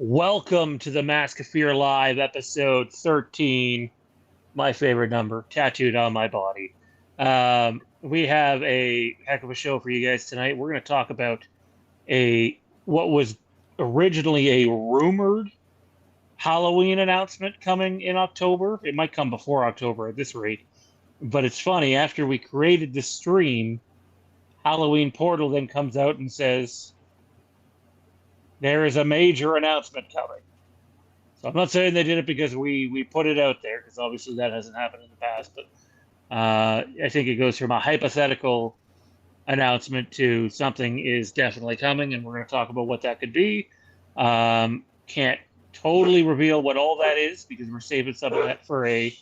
Welcome to the Mask of Fear Live, episode 13. My favorite number, tattooed on my body. We have a heck of a show for you guys tonight. We're going to talk about what was originally a rumored Halloween announcement coming in October. It might come before October at this rate. But it's funny, after we created the stream, Halloween Portal then comes out and says, there is a major announcement coming. So I'm not saying they did it because we put it out there, because obviously that hasn't happened in the past. But I think it goes from a hypothetical announcement to something is definitely coming, and we're going to talk about what that could be. Can't totally reveal what all that is because we're saving some of that for a...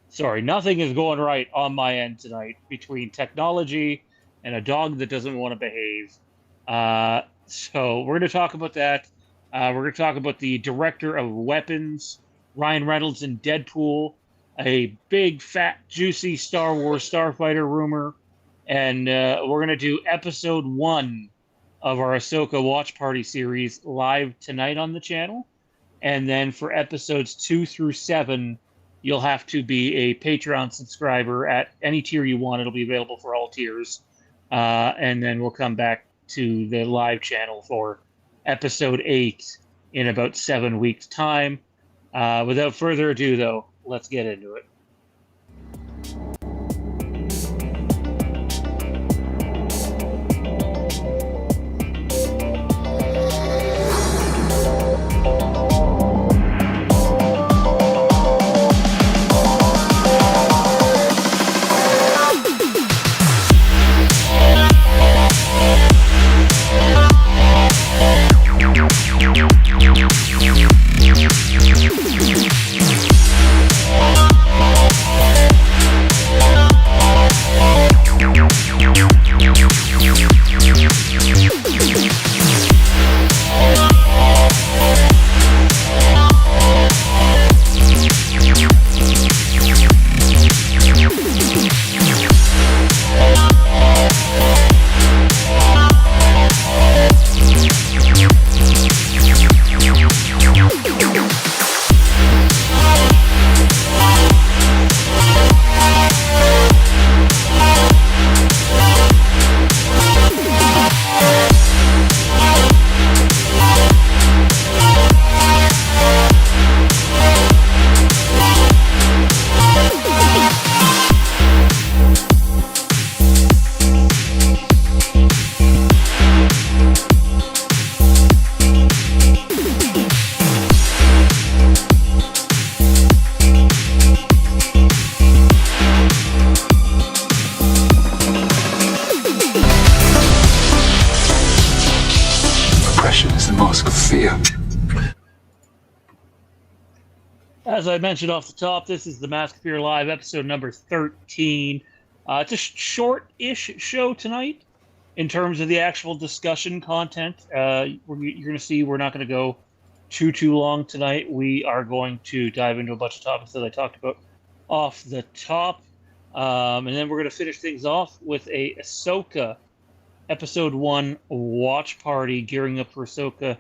Sorry, nothing is going right on my end tonight between technology and a dog that doesn't want to behave. So we're going to talk about that. We're going to talk about the director of Weapons, Ryan Reynolds in Deadpool, a big, fat, juicy Star Wars Starfighter rumor, and we're going to do episode 1 of our Ahsoka Watch Party series live tonight on the channel. And then for episodes 2 through 7, you'll have to be a Patreon subscriber at any tier you want. It'll be available for all tiers. And then we'll come back to the live channel for episode 8 in about 7 weeks' time. Without further ado, though, let's get into it. As I mentioned off the top, this is the Mask of Fear Live, episode number 13. It's a short-ish show tonight in terms of the actual discussion content. You're going to see we're not going to go too long tonight. We are going to dive into a bunch of topics that I talked about off the top. And then we're going to finish things off with a Ahsoka episode 1 watch party, gearing up for Ahsoka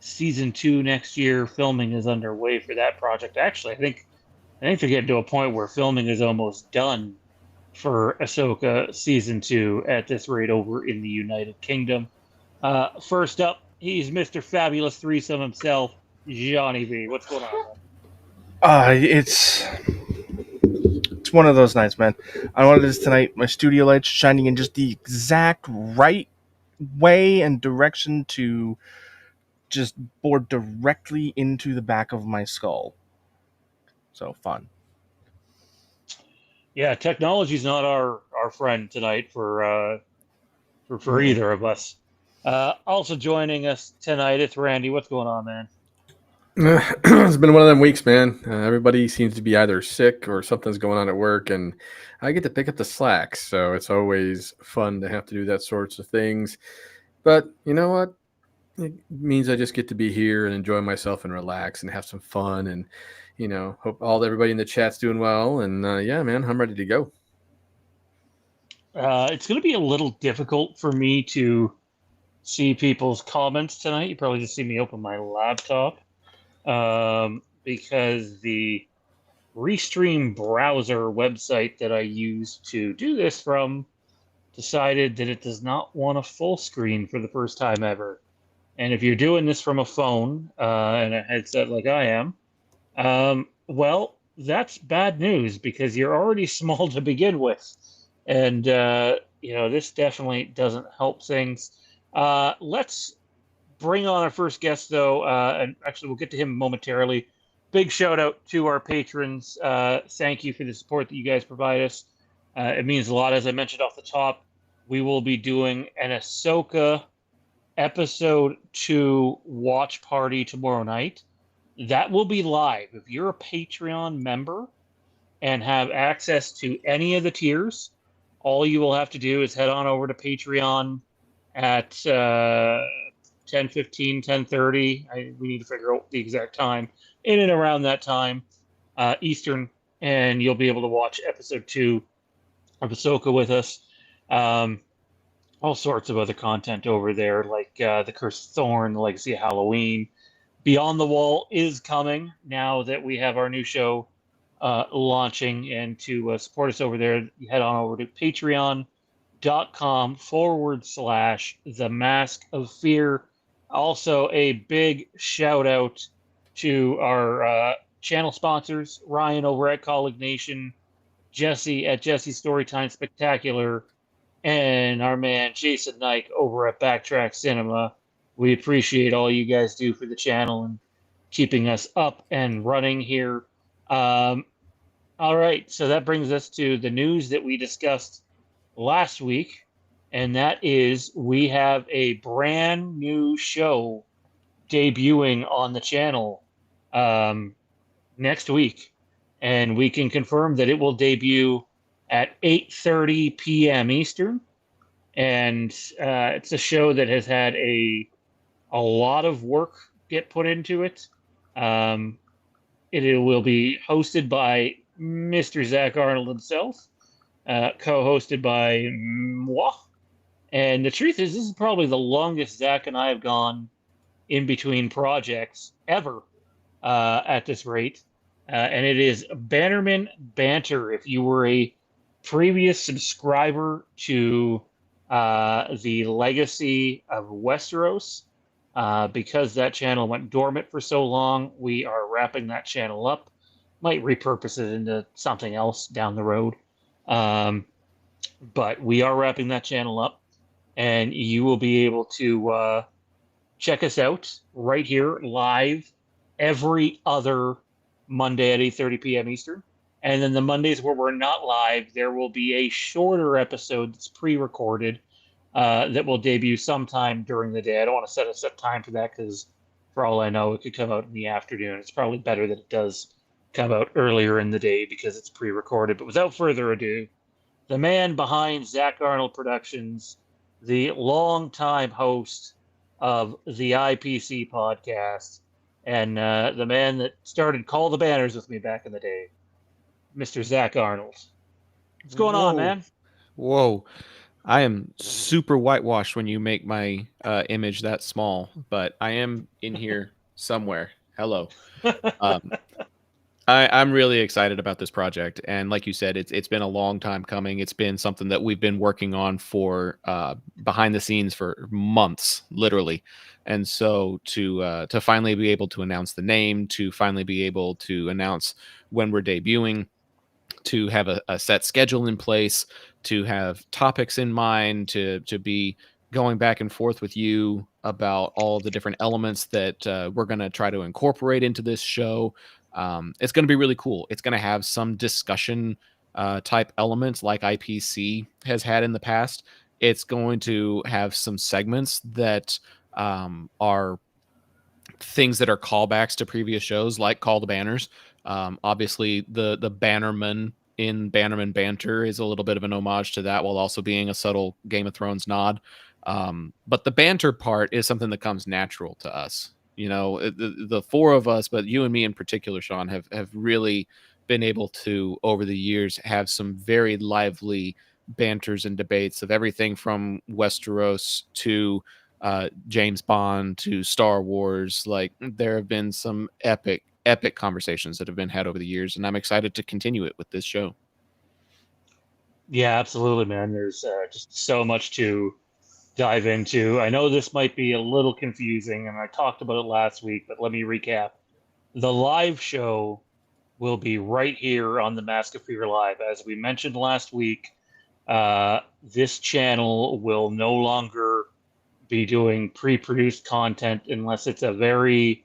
Season 2 next year. Filming is underway for that project. Actually, I think they're getting to a point where filming is almost done for Ahsoka Season 2 at this rate over in the United Kingdom. First up, he's Mr. Fabulous Threesome himself, Johnny V. What's going on, man? It's one of those nights, man. I wanted this tonight. My studio lights shining in just the exact right way and direction to just bore directly into the back of my skull. So fun. Yeah, technology's not our friend tonight for either of us. Also joining us tonight, it's Randy. What's going on, man? It's been one of them weeks, man. Everybody seems to be either sick or something's going on at work, and I get to pick up the slack, so it's always fun to have to do that sorts of things. But you know what? It means I just get to be here and enjoy myself and relax and have some fun, and hope everybody in the chat's doing well. And yeah, man, I'm ready to go. It's going to be a little difficult for me to see people's comments tonight. You probably just see me open my laptop because the Restream browser website that I use to do this from decided that it does not want a full screen for the first time ever. And if you're doing this from a phone and a headset like I am, well, that's bad news because you're already small to begin with. And, this definitely doesn't help things. Let's bring on our first guest, though, and actually, we'll get to him momentarily. Big shout out to our patrons. Thank you for the support that you guys provide us. It means a lot. As I mentioned off the top, we will be doing an Ahsoka episode 2 watch party tomorrow night. That will be live. If you're a Patreon member and have access to any of the tiers, all you will have to do is head on over to Patreon at 10:15, 10:30. We need to figure out the exact time. In and around that time, Eastern, and you'll be able to watch episode 2 of Ahsoka with us. All sorts of other content over there, like The Curse of Thorn, The Legacy of Halloween. Beyond the Wall is coming now that we have our new show launching. And to support us over there, you head on over to patreon.com/The Mask of Fear. Also, a big shout out to our channel sponsors, Ryan over at Kaulignation, Jesse at Jesse Storytime Spectacular, and our man Jason Nike over at Backtrack Cinema. We appreciate all you guys do for the channel and keeping us up and running here. All right, so that brings us to the news that we discussed last week, and that is we have a brand new show debuting on the channel next week, and we can confirm that it will debut at 8:30 p.m. Eastern, and it's a show that has had a lot of work get put into it. It will be hosted by Mr. Zach Arnold himself, co-hosted by moi. And the truth is, this is probably the longest Zach and I have gone in between projects ever at this rate. And it is Bannerman Banter. If you were a previous subscriber to the Legacy of Westeros, because that channel went dormant for so long, we are wrapping that channel up. Might repurpose it into something else down the road. But we are wrapping that channel up, and you will be able to check us out right here live every other Monday at 8:30 p.m. Eastern. And then the Mondays where we're not live, there will be a shorter episode that's pre-recorded that will debut sometime during the day. I don't want to set a set time for that because, for all I know, it could come out in the afternoon. It's probably better that it does come out earlier in the day because it's pre-recorded. But without further ado, the man behind Zach Arnold Productions, the longtime host of the IPC podcast, and the man that started Call the Banners with me back in the day, Mr. Zach Arnold. What's going on, man? Whoa. I am super whitewashed when you make my image that small, but I am in here somewhere. Hello. I'm really excited about this project, and like you said, it's been a long time coming. It's been something that we've been working on for behind the scenes for months, literally. And so to finally be able to announce the name, to finally be able to announce when we're debuting, to have a set schedule in place, to have topics in mind, to be going back and forth with you about all the different elements that we're going to try to incorporate into this show. It's going to be really cool. It's going to have some discussion type elements like IPC has had in the past. It's going to have some segments that are things that are callbacks to previous shows, like Call the Banners. Obviously, the Bannerman in Bannerman Banter is a little bit of an homage to that, while also being a subtle Game of Thrones nod. But the banter part is something that comes natural to us. You know, the four of us, but you and me in particular, Shawn, have really been able to, over the years, have some very lively banters and debates of everything from Westeros to James Bond to Star Wars. Like, there have been some epic conversations that have been had over the years, and I'm excited to continue it with this show. Yeah, absolutely, man. There's just so much to dive into. I know this might be a little confusing, and I talked about it last week, but let me recap. The live show will be right here on the Mask of Fear Live. As we mentioned last week, this channel will no longer be doing pre-produced content unless it's a very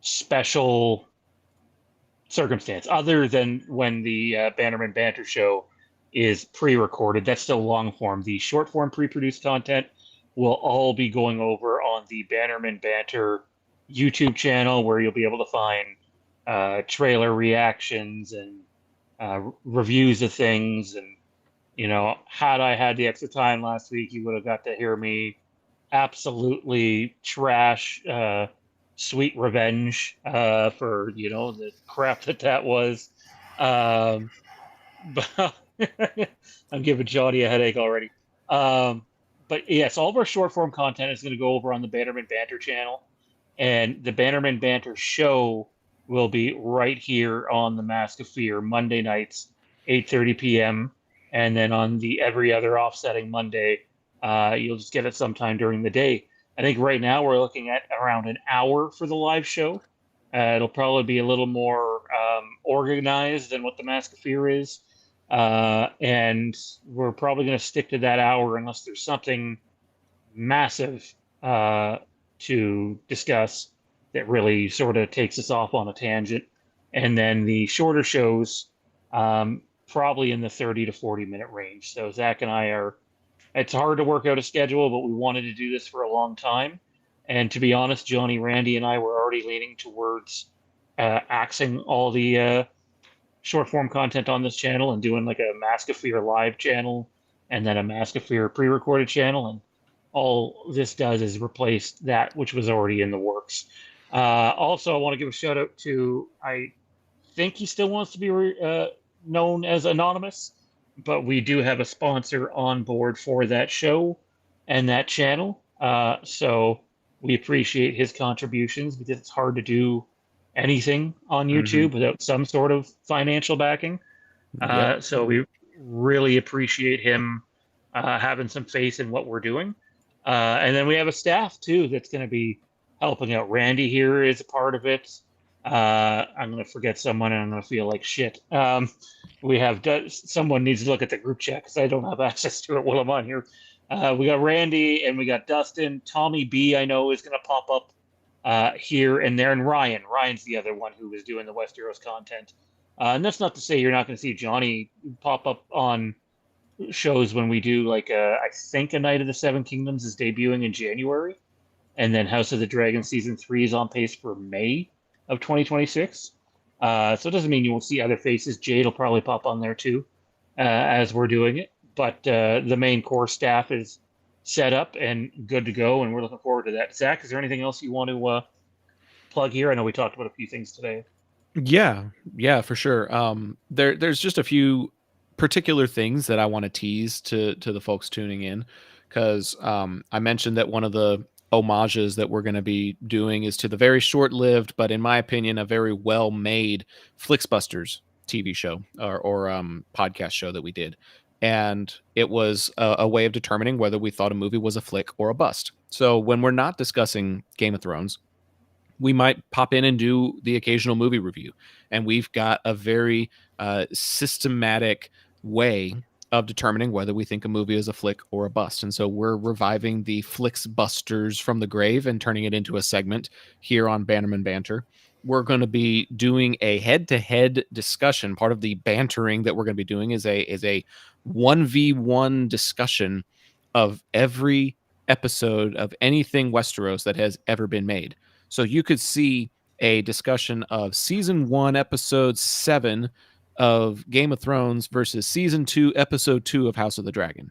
special circumstance, other than when the Bannerman Banter show is pre-recorded. That's still long form. The short form pre-produced content will all be going over on the Bannerman Banter YouTube channel, where you'll be able to find trailer reactions and reviews of things. And had I had the extra time last week, you would have got to hear me absolutely trash Sweet Revenge for the crap that was. But I'm giving Johnny a headache already. But yes, all of our short form content is going to go over on the Bannerman Banter channel, and the Bannerman Banter show will be right here on the Mask of Fear Monday nights, 8:30 p.m. And then on the every other offsetting Monday, you'll just get it sometime during the day. I think right now we're looking at around an hour for the live show. It'll probably be a little more organized than what the Mask of Fear is. And we're probably going to stick to that hour unless there's something massive to discuss that really sort of takes us off on a tangent. And then the shorter shows, probably in the 30 to 40-minute range. So Zach and I it's hard to work out a schedule, but we wanted to do this for a long time. And to be honest, Johnny, Randy, and I were already leaning towards axing all the short form content on this channel and doing like a Mask of Fear live channel and then a Mask of Fear pre-recorded channel. And all this does is replace that which was already in the works. Also, I want to give a shout out to, I think he still wants to be known as Anonymous, but we do have a sponsor on board for that show and that channel. So we appreciate his contributions, because it's hard to do anything on YouTube without some sort of financial backing. Yep. So we really appreciate him having some faith in what we're doing. And then we have a staff too that's going to be helping out. Randy here is a part of it. I'm going to forget someone and I'm going to feel like shit. We have someone needs to look at the group chat because I don't have access to it while I'm on here. We got Randy and we got Dustin. Tommy B, I know, is going to pop up here and there. And Ryan's the other one who was doing the Westeros content. And that's not to say you're not going to see Johnny pop up on shows when we do, like, I think A Night of the Seven Kingdoms is debuting in January. And then House of the Dragon Season 3 is on pace for May of 2026. So it doesn't mean you won't see other faces. Jade will probably pop on there too as we're doing it. But the main core staff is set up and good to go, and we're looking forward to that. Zach, is there anything else you want to plug here? I know we talked about a few things today. Yeah, for sure. There's just a few particular things that I want to tease to the folks tuning in, because I mentioned that one of the homages that we're going to be doing is to the very short-lived, but in my opinion, a very well-made Flixbusters TV show or podcast show that we did. And it was a way of determining whether we thought a movie was a flick or a bust. So when we're not discussing Game of Thrones, we might pop in and do the occasional movie review. And we've got a very systematic way of determining whether we think a movie is a flick or a bust. And so we're reviving the Flixbusters from the grave and turning it into a segment here on Bannerman Banter. We're going to be doing a head-to-head discussion. Part of the bantering that we're going to be doing is a 1v1 discussion of every episode of anything Westeros that has ever been made. So you could see a discussion of season 1, episode 7 of Game of Thrones versus season 2, episode 2 of House of the Dragon.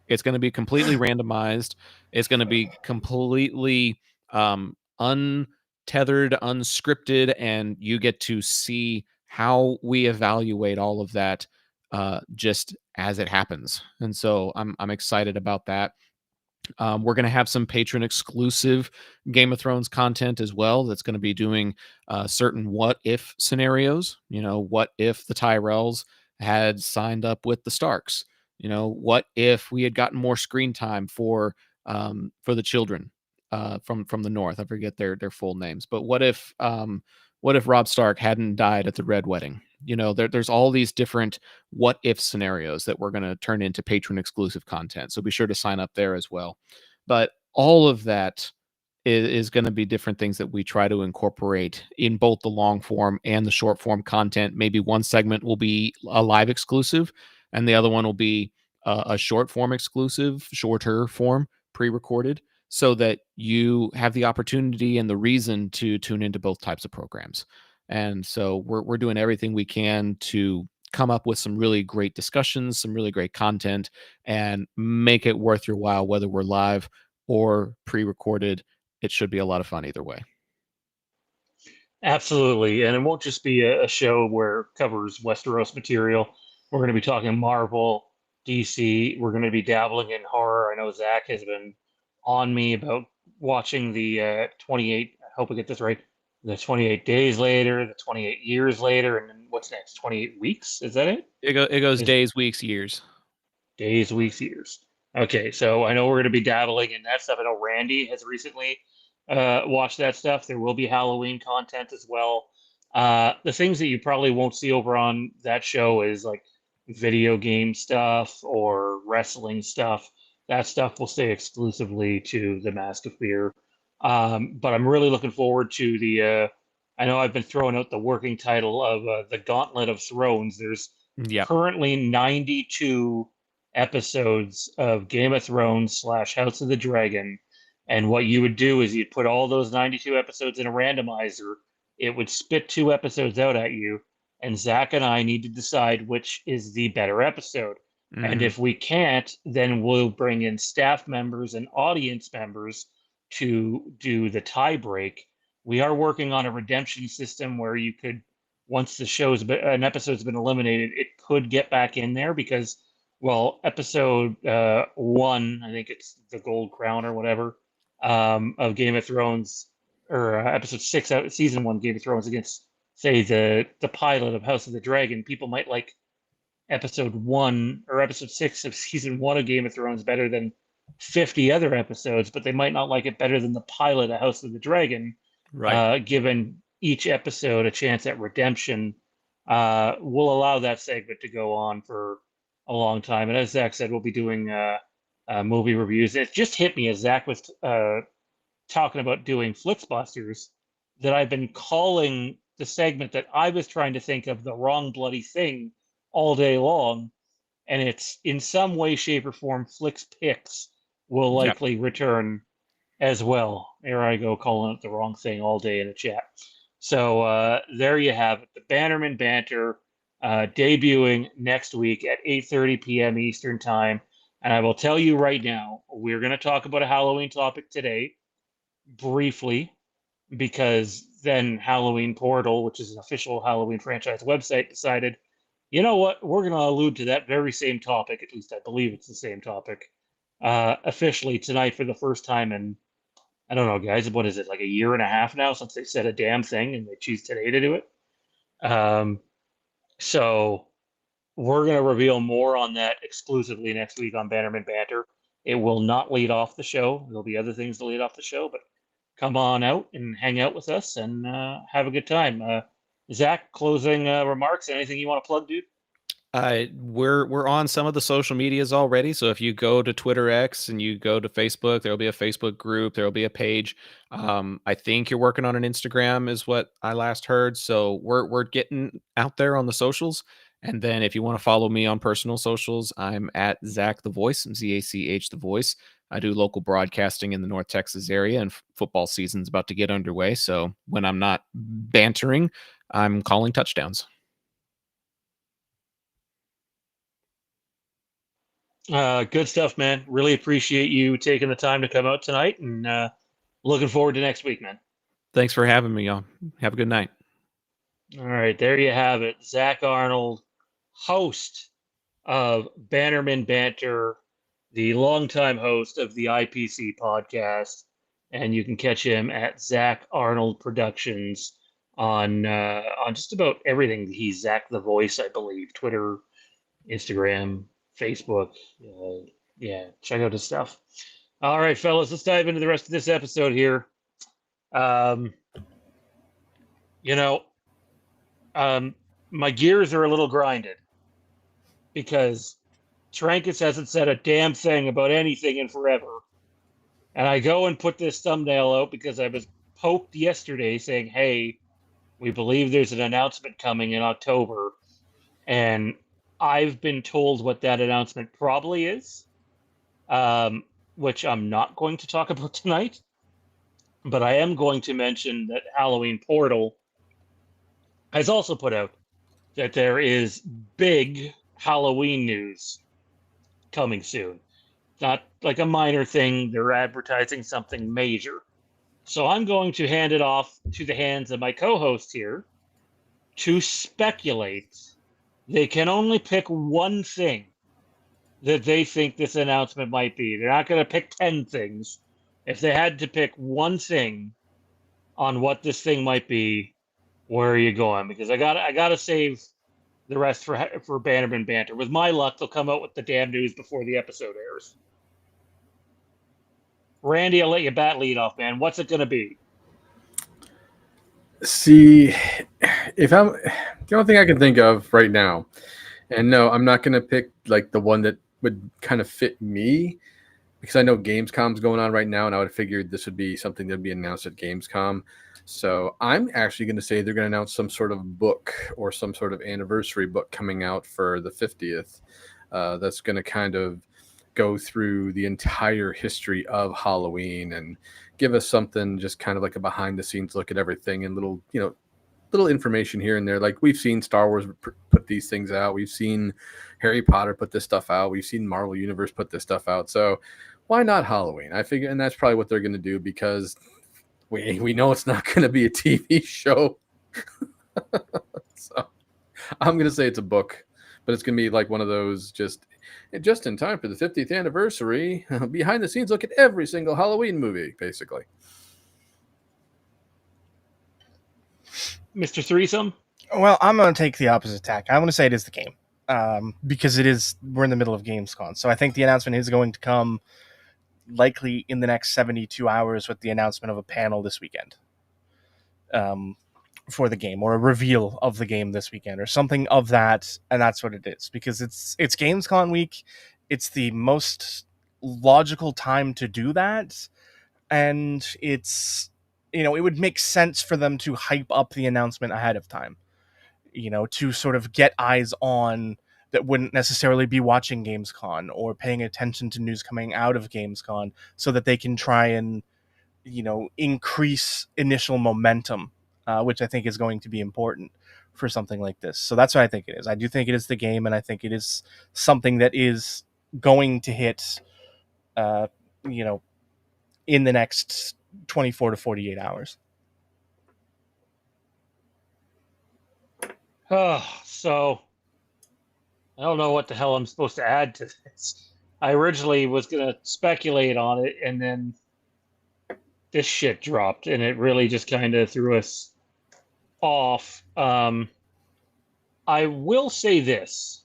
It's going to be completely randomized. It's going to be completely untethered, unscripted, and you get to see how we evaluate all of that just as it happens. And so I'm excited about that. We're going to have some patron exclusive Game of Thrones content as well. That's going to be doing certain what if scenarios. What if the Tyrells had signed up with the Starks? What if we had gotten more screen time for the children from the North? I forget their full names, but what if Robb Stark hadn't died at the Red Wedding? There's all these different what if scenarios that we're going to turn into patron exclusive content. So be sure to sign up there as well. But all of that is going to be different things that we try to incorporate in both the long form and the short form content. Maybe one segment will be a live exclusive and the other one will be a short form exclusive, shorter form, pre-recorded, so that you have the opportunity and the reason to tune into both types of programs. And so we're doing everything we can to come up with some really great discussions, some really great content, and make it worth your while, whether we're live or pre-recorded. It should be a lot of fun either way. Absolutely. And it won't just be a show where it covers Westeros material. We're going to be talking Marvel, DC. We're going to be dabbling in horror. I know Zach has been on me about watching the 28, I hope I get this right, the 28 days later, the 28 years later, and then what's next? 28 weeks? Is that it? It goes days, weeks, years. Days, weeks, years. Okay, so I know we're going to be dabbling in that stuff. I know Randy has recently watched that stuff. There will be Halloween content as well. The things that you probably won't see over on that show is like video game stuff or wrestling stuff. That stuff will stay exclusively to the Mask of Fear. But I'm really looking forward to the. I know I've been throwing out the working title of the Gauntlet of Thrones. There's Yep. currently 92 episodes of Game of Thrones / House of the Dragon. And what you would do is you'd put all those 92 episodes in a randomizer. It would spit 2 episodes out at you. And Zach and I need to decide which is the better episode. And if we can't, then we'll bring in staff members and audience members to do the tie break. We are working on a redemption system where you could, once an episode's been eliminated, it could get back in there because, well, episode 1, I think it's the Gold Crown or whatever, of Game of Thrones, or episode 6 out season 1 Game of Thrones against, say, the pilot of House of the Dragon. People might like episode 1 or episode 6 of season 1 of Game of Thrones better than 50 other episodes, but they might not like it better than the pilot of House of the Dragon. Right. Given each episode a chance at redemption, we'll allow that segment to go on for a long time. And as Zach said, we'll be doing movie reviews. It just hit me as Zach was talking about doing Flixbusters that I've been calling the segment that I was trying to think of the wrong bloody thing all day long. And it's in some way, shape, or form, Flix Picks will likely return as well. Here I go calling it the wrong thing all day in the chat. So there you have it. The Bannerman Banter debuting next week at 8:30 p.m. Eastern Time. And I will tell you right now, we're going to talk about a Halloween topic today, briefly, because then Halloween Portal, which is an official Halloween franchise website, decided, you know what, we're going to allude to that very same topic, at least I believe it's the same topic, officially tonight for the first time in, I don't know, guys, what is it, like a year and a half now since they said a damn thing and they choose today to do it? So we're going to reveal more on that exclusively next week on Bannerman Banter. It will not lead off the show. There'll be other things to lead off the show, but come on out and hang out with us and have a good time. Zach, closing remarks? Anything you want to plug, dude? We're on some of the social medias already. So if you go to Twitter X and you go to Facebook, there'll be a Facebook group, there'll be a page. I think you're working on an Instagram, is what I last heard. So we're getting out there on the socials. And then if you want to follow me on personal socials, I'm at Zach the Voice, ZACH the Voice. I do local broadcasting in the North Texas area, and football season's about to get underway. So when I'm not bantering, I'm calling touchdowns. Good stuff, man. Really appreciate you taking the time to come out tonight, and looking forward to next week, man. Thanks for having me, y'all. Have a good night. All right, there you have it. Zach Arnold, host of Bannerman Banter, the longtime host of the IPC podcast, and you can catch him at Zach Arnold Productions on just about everything. He's Zach the Voice, I believe, Twitter, Instagram, Facebook. Yeah, check out his stuff. All right, fellas, let's dive into the rest of this episode here. Um, you know, my gears are a little grinded because Trancus hasn't said a damn thing about anything in forever. And I go and put this thumbnail out because I was poked yesterday saying, hey, we believe there's an announcement coming in October. And I've been told what that announcement probably is, which I'm not going to talk about tonight. But I am going to mention that Halloween Portal has also put out that there is big Halloween news coming soon. Not like a minor thing, they're advertising something major. So I'm going to hand it off to the hands of my co host here to speculate. They can only pick one thing that they think this announcement might be. They're not going to pick 10 things. If they had to pick one thing on what this thing might be, where are you going? Because I gotta save the rest for Bannerman Banter. With my luck, they'll come out with the damn news before the episode airs. Randy, I'll let you bat lead off, man. What's it gonna be? See, if I'm the only thing I can think of right now, and no, I'm not gonna pick like the one that would kind of fit me because I know Gamescom's going on right now, and I would have figured this would be something that'd be announced at Gamescom. So I'm actually going to say they're going to announce some sort of book or some sort of anniversary book coming out for the 50th. That's going to kind of go through the entire history of Halloween and give us something just kind of like a behind the scenes look at everything and little, little information here and there. Like we've seen Star Wars put these things out. We've seen Harry Potter put this stuff out. We've seen Marvel Universe put this stuff out. So why not Halloween? I figure, and that's probably what they're going to do because we know it's not going to be a TV show. So I'm going to say it's a book, but it's going to be like one of those just in time for the 50th anniversary, behind the scenes look at every single Halloween movie, basically. Mr. Threesome? Well, I'm going to take the opposite tack. I'm going to say it is the game because we're in the middle of Gamescom. So I think the announcement is going to come likely in the next 72 hours with the announcement of a panel this weekend for the game, or a reveal of the game this weekend, or something of that. And that's what it is, because it's Gamescom week. It's the most logical time to do that. And it's, it would make sense for them to hype up the announcement ahead of time, to sort of get eyes on that wouldn't necessarily be watching Gamescom or paying attention to news coming out of Gamescom, so that they can try and, increase initial momentum, which I think is going to be important for something like this. So that's what I think it is. I do think it is the game, and I think it is something that is going to hit, in the next 24 to 48 hours. So I don't know what the hell I'm supposed to add to this. I originally was going to speculate on it, and then this shit dropped, and it really just kind of threw us off. I will say this,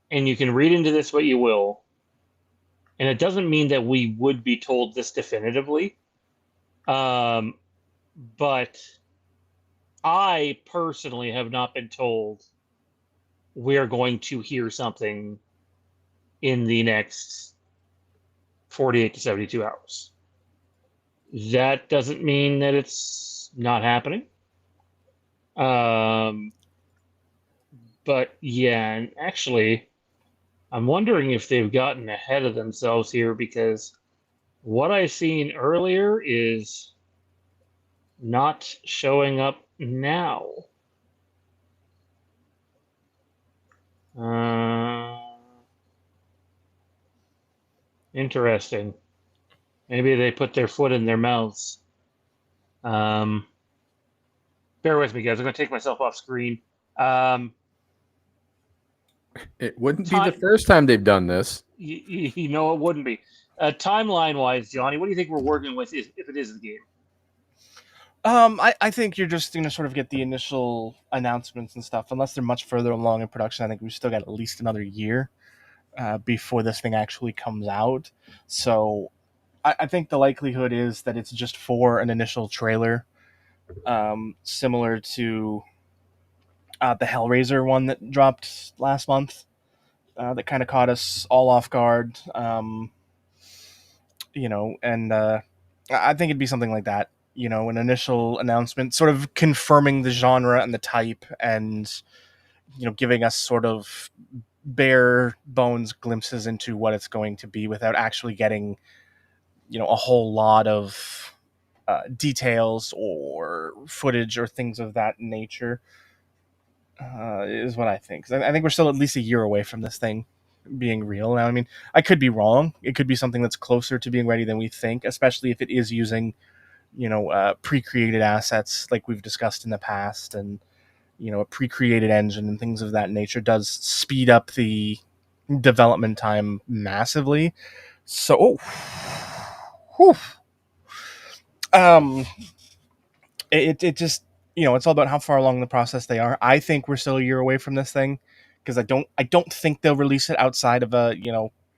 and you can read into this what you will, and it doesn't mean that we would be told this definitively, but I personally have not been told we're going to hear something in the next 48 to 72 hours. That doesn't mean that it's not happening. But yeah, and actually, I'm wondering if they've gotten ahead of themselves here, because what I've seen earlier is not showing up now. Interesting. Maybe they put their foot in their mouths. Bear with me, guys. I'm going to take myself off screen. It wouldn't be the first time they've done this. You know, it wouldn't be. Timeline-wise, Johnny, what do you think we're working with if it is the game? I think you're just going to sort of get the initial announcements and stuff. Unless they're much further along in production, I think we've still got at least another year before this thing actually comes out. So I think the likelihood is that it's just for an initial trailer, similar to the Hellraiser one that dropped last month, that kind of caught us all off guard. And I think it'd be something like that. An initial announcement, sort of confirming the genre and the type, and giving us sort of bare bones glimpses into what it's going to be without actually getting a whole lot of details or footage or things of that nature, is what I think. 'Cause I think we're still at least a year away from this thing being real. Now, I mean, I could be wrong. It could be something that's closer to being ready than we think, especially if it is using pre-created assets like we've discussed in the past, and a pre-created engine and things of that nature does speed up the development time massively. So, it just, it's all about how far along the process they are. I think we're still a year away from this thing, because I don't think they'll release it outside of a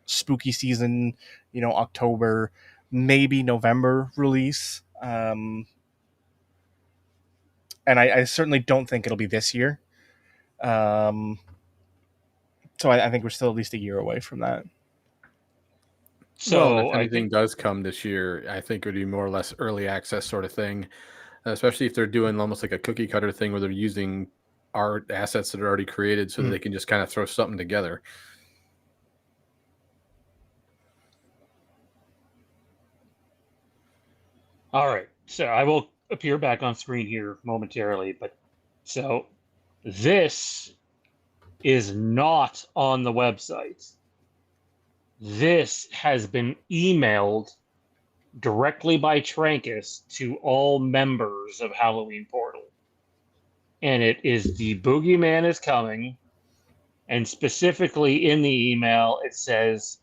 spooky season, October, maybe November release. And I certainly don't think it'll be this year. So I think we're still at least a year away from that. So, if anything does come this year, I think it would be more or less early access sort of thing, especially if they're doing almost like a cookie cutter thing where they're using art assets that are already created so that they can just kind of throw something together. All right. So I will appear back on screen here momentarily, but so this is not on the website. This has been emailed directly by Trancas to all members of Halloween Portal. And it is the Boogeyman is coming. And specifically in the email, it says,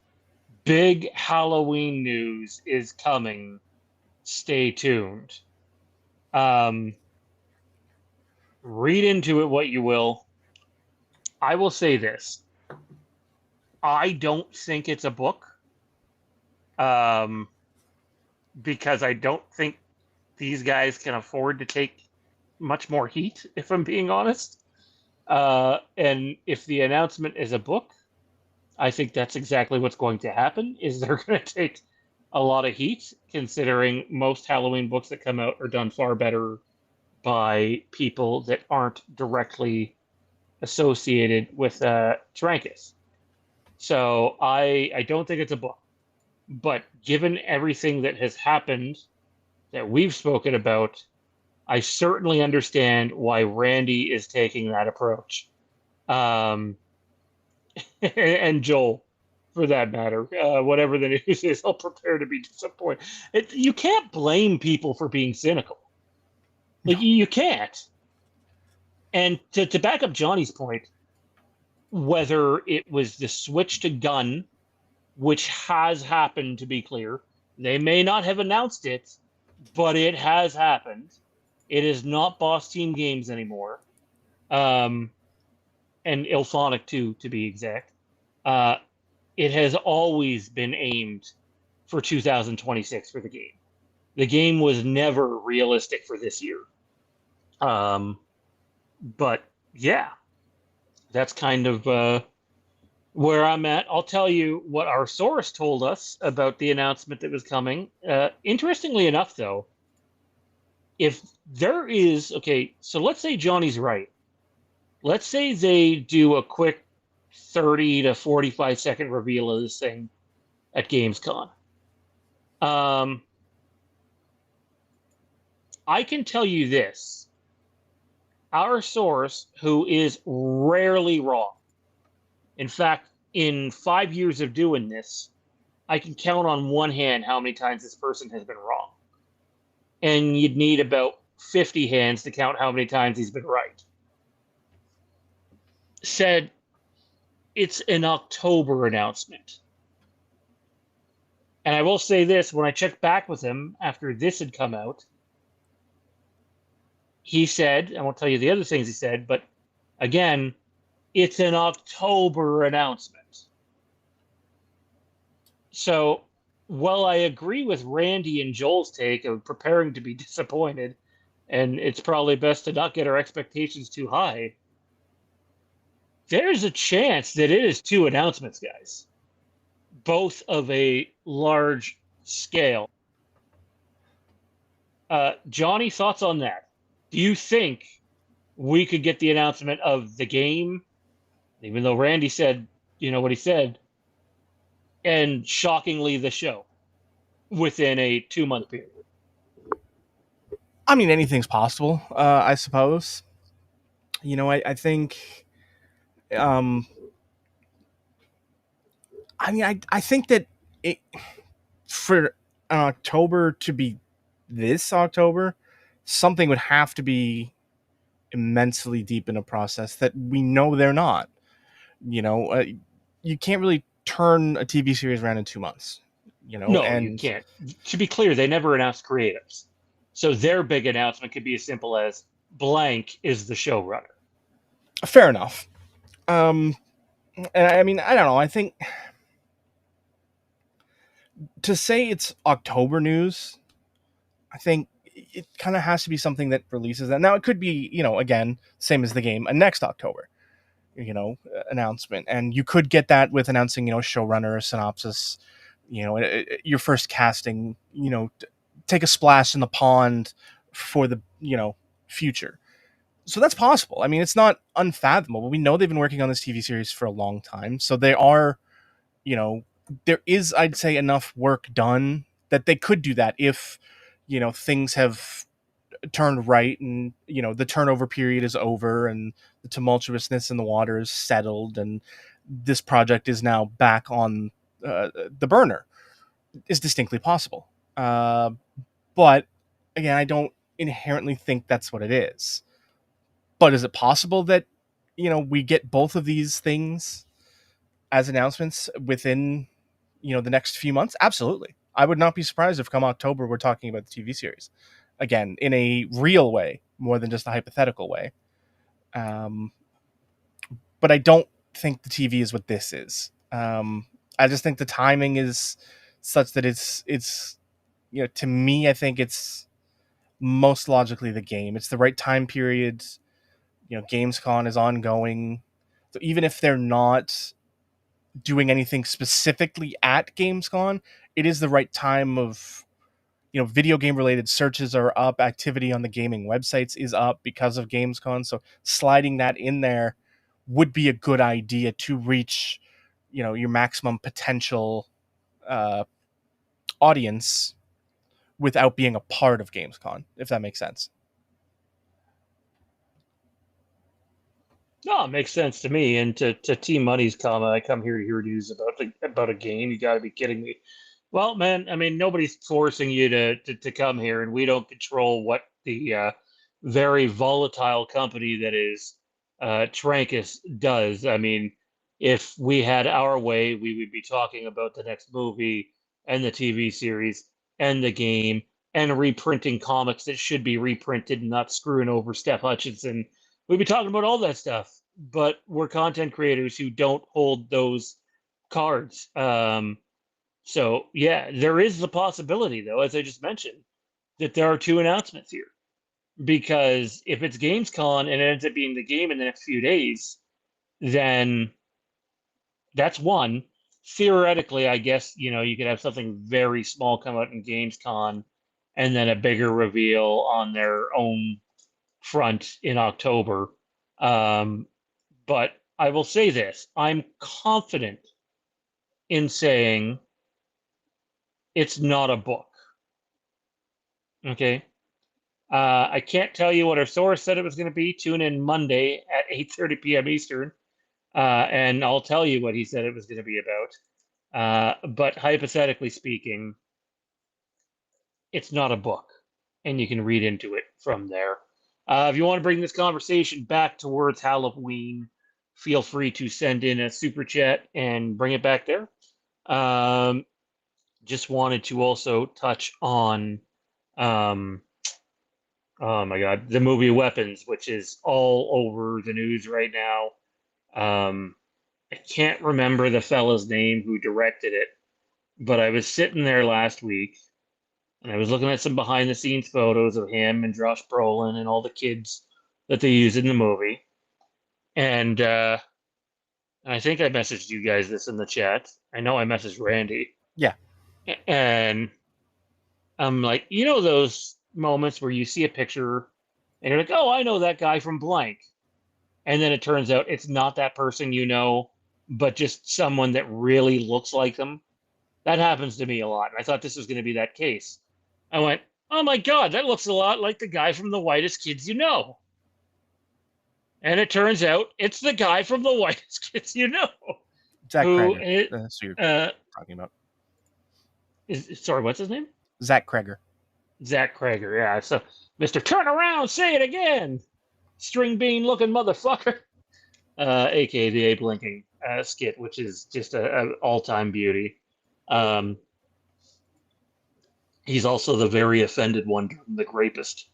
big Halloween news is coming. Stay tuned. Read into it what you will. I will say this. I don't think it's a book. Because I don't think these guys can afford to take much more heat, if I'm being honest. And if the announcement is a book, I think that's exactly what's going to happen, is they're going to take a lot of heat, considering most Halloween books that come out are done far better by people that aren't directly associated with Trancas. So I don't think it's a book. But given everything that has happened that we've spoken about, I certainly understand why Randy is taking that approach. And Joel, for that matter, whatever the news is, I'll prepare to be disappointed. You can't blame people for being cynical. Like, you can't. And to back up Johnny's point, whether it was the switch to gun, which has happened, to be clear, they may not have announced it, but it has happened. It is not Boss Team Games anymore. And Ilphonic too, to be exact. It has always been aimed for 2026 for the game. The game was never realistic for this year. But yeah, that's kind of where I'm at. I'll tell you what our source told us about the announcement that was coming. Interestingly enough, though, if there is, okay, so let's say Johnny's right. Let's say they do a quick 30 to 45 second reveal of this thing at Gamescom. I can tell you this. Our source, who is rarely wrong, in fact, in 5 years of doing this, I can count on one hand how many times this person has been wrong. And you'd need about 50 hands to count how many times he's been right. Said, it's an October announcement. And I will say this, when I checked back with him after this had come out, he said, I won't tell you the other things he said, but again, it's an October announcement. So while I agree with Randy and Joel's take of preparing to be disappointed, and it's probably best to not get our expectations too high, there's a chance that it is 2 announcements, guys, both of a large scale. Johnny, thoughts on that? Do you think we could get the announcement of the game, even though Randy said, what he said, and shockingly the show within a 2-month period? I mean, anything's possible, I suppose. I think, I mean, I think that it, for October to be this October, something would have to be immensely deep in a process that we know they're not. You can't really turn a TV series around in 2 months. No, you And can't. To be clear, they never announced creatives. So their big announcement could be as simple as blank is the showrunner. fair enough. And I mean, I don't know. I think to say it's October news, I think it kind of has to be something that releases that. Now it could be, again, same as the game, a next October, announcement, and you could get that with announcing, showrunner, synopsis, your first casting, take a splash in the pond for the, future. So that's possible. I mean, it's not unfathomable. We know they've been working on this TV series for a long time, so they are, there is, I'd say, enough work done that they could do that if, things have turned right and, the turnover period is over and the tumultuousness in the water is settled and this project is now back on the burner. Is distinctly possible. But again, I don't inherently think that's what it is. But is it possible that, we get both of these things as announcements within, the next few months? Absolutely. I would not be surprised if come October we're talking about the TV series again in a real way more than just a hypothetical way. But I don't think the TV is what this is. I just think the timing is such that it's to me, I think it's most logically the game. It's the right time period. Gamescom is ongoing, so even if they're not doing anything specifically at Gamescom, it is the right time of, video game related searches are up, activity on the gaming websites is up because of Gamescom. So sliding that in there would be a good idea to reach, your maximum potential audience without being a part of Gamescom, if that makes sense. No, it makes sense to me. And to Team Money's comment, I come here to hear news about a game. You got to be kidding me. Well, man, I mean, nobody's forcing you to come here, and we don't control what the very volatile company that is Trancas does. I mean, if we had our way, we would be talking about the next movie and the TV series and the game and reprinting comics that should be reprinted and not screwing over Steph Hutchinson. We'd be talking about all that stuff. But we're content creators who don't hold those cards. So yeah, there is the possibility, though, as I just mentioned, that there are 2 announcements here. Because if it's Gamescom and it ends up being the game in the next few days, then that's one. Theoretically, I guess, you could have something very small come out in Gamescom and then a bigger reveal on their own front in October. But I will say this, I'm confident in saying it's not a book. Okay. I can't tell you what our source said it was going to be. Tune in Monday at 8:30 p.m. Eastern, and I'll tell you what he said it was going to be about. But hypothetically speaking, it's not a book, and you can read into it from there. If you want to bring this conversation back towards Halloween feel free to send in a super chat and bring it back there. Just wanted to also touch on, oh my God, the movie Weapons, which is all over the news right now. I can't remember the fella's name who directed it, but I was sitting there last week and I was looking at some behind the scenes photos of him and Josh Brolin and all the kids that they use in the movie. And I think I messaged you guys this in the chat. I know I messaged Randy. Yeah. And I'm like, you know those moments where you see a picture and you're like, oh, I know that guy from blank. And then it turns out it's not that person you know, but just someone that really looks like them. That happens to me a lot. And I thought this was going to be that case. I went, oh my God, that looks a lot like the guy from The Whitest Kids You Know. And it turns out it's the guy from The Whitest Kids You Know. Zach who Kreger. That's who you're talking about. Sorry, what's his name? Zach Kreger. Zach Kreger, yeah. So, Mr. Turn Around, say it again. String bean looking motherfucker. AKA the Abe Lincoln skit, which is just an all-time beauty. He's also the very offended one during The Grapist.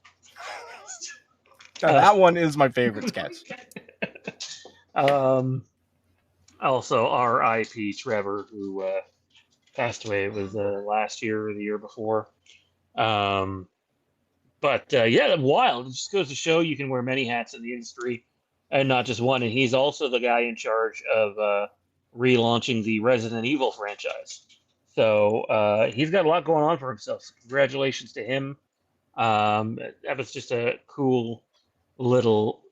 That one is my favorite sketch. Also, R.I.P. Trevor, who passed away. It was last year or the year before. But yeah, wild. It just goes to show you can wear many hats in the industry and not just one. And he's also the guy in charge of relaunching the Resident Evil franchise. So he's got a lot going on for himself. So congratulations to him. That was just a cool little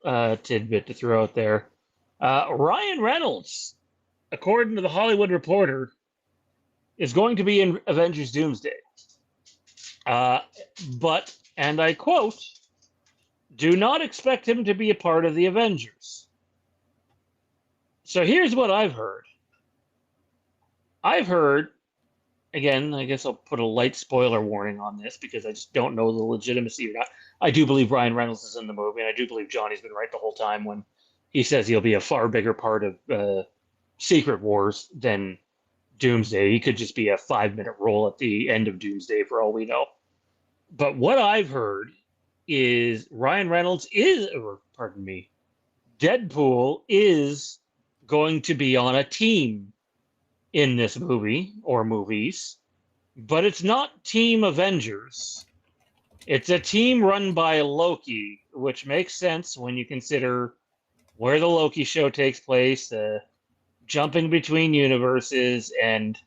tidbit to throw out there. Ryan Reynolds, according to the Hollywood Reporter, is going to be in Avengers Doomsday. But, and I quote, do not expect him to be a part of the Avengers. So here's what I've heard. I've heard, again, I guess I'll put a light spoiler warning on this because I just don't know the legitimacy or not. I do believe Ryan Reynolds is in the movie, and I do believe Johnny's been right the whole time when he says he'll be a far bigger part of Secret Wars than Doomsday. He could just be a 5-minute role at the end of Doomsday for all we know. But what I've heard is Ryan Reynolds is, or pardon me, Deadpool is going to be on a team in this movie or movies, but it's not Team Avengers. It's a team run by Loki, which makes sense when you consider where the Loki show takes place, jumping between universes, and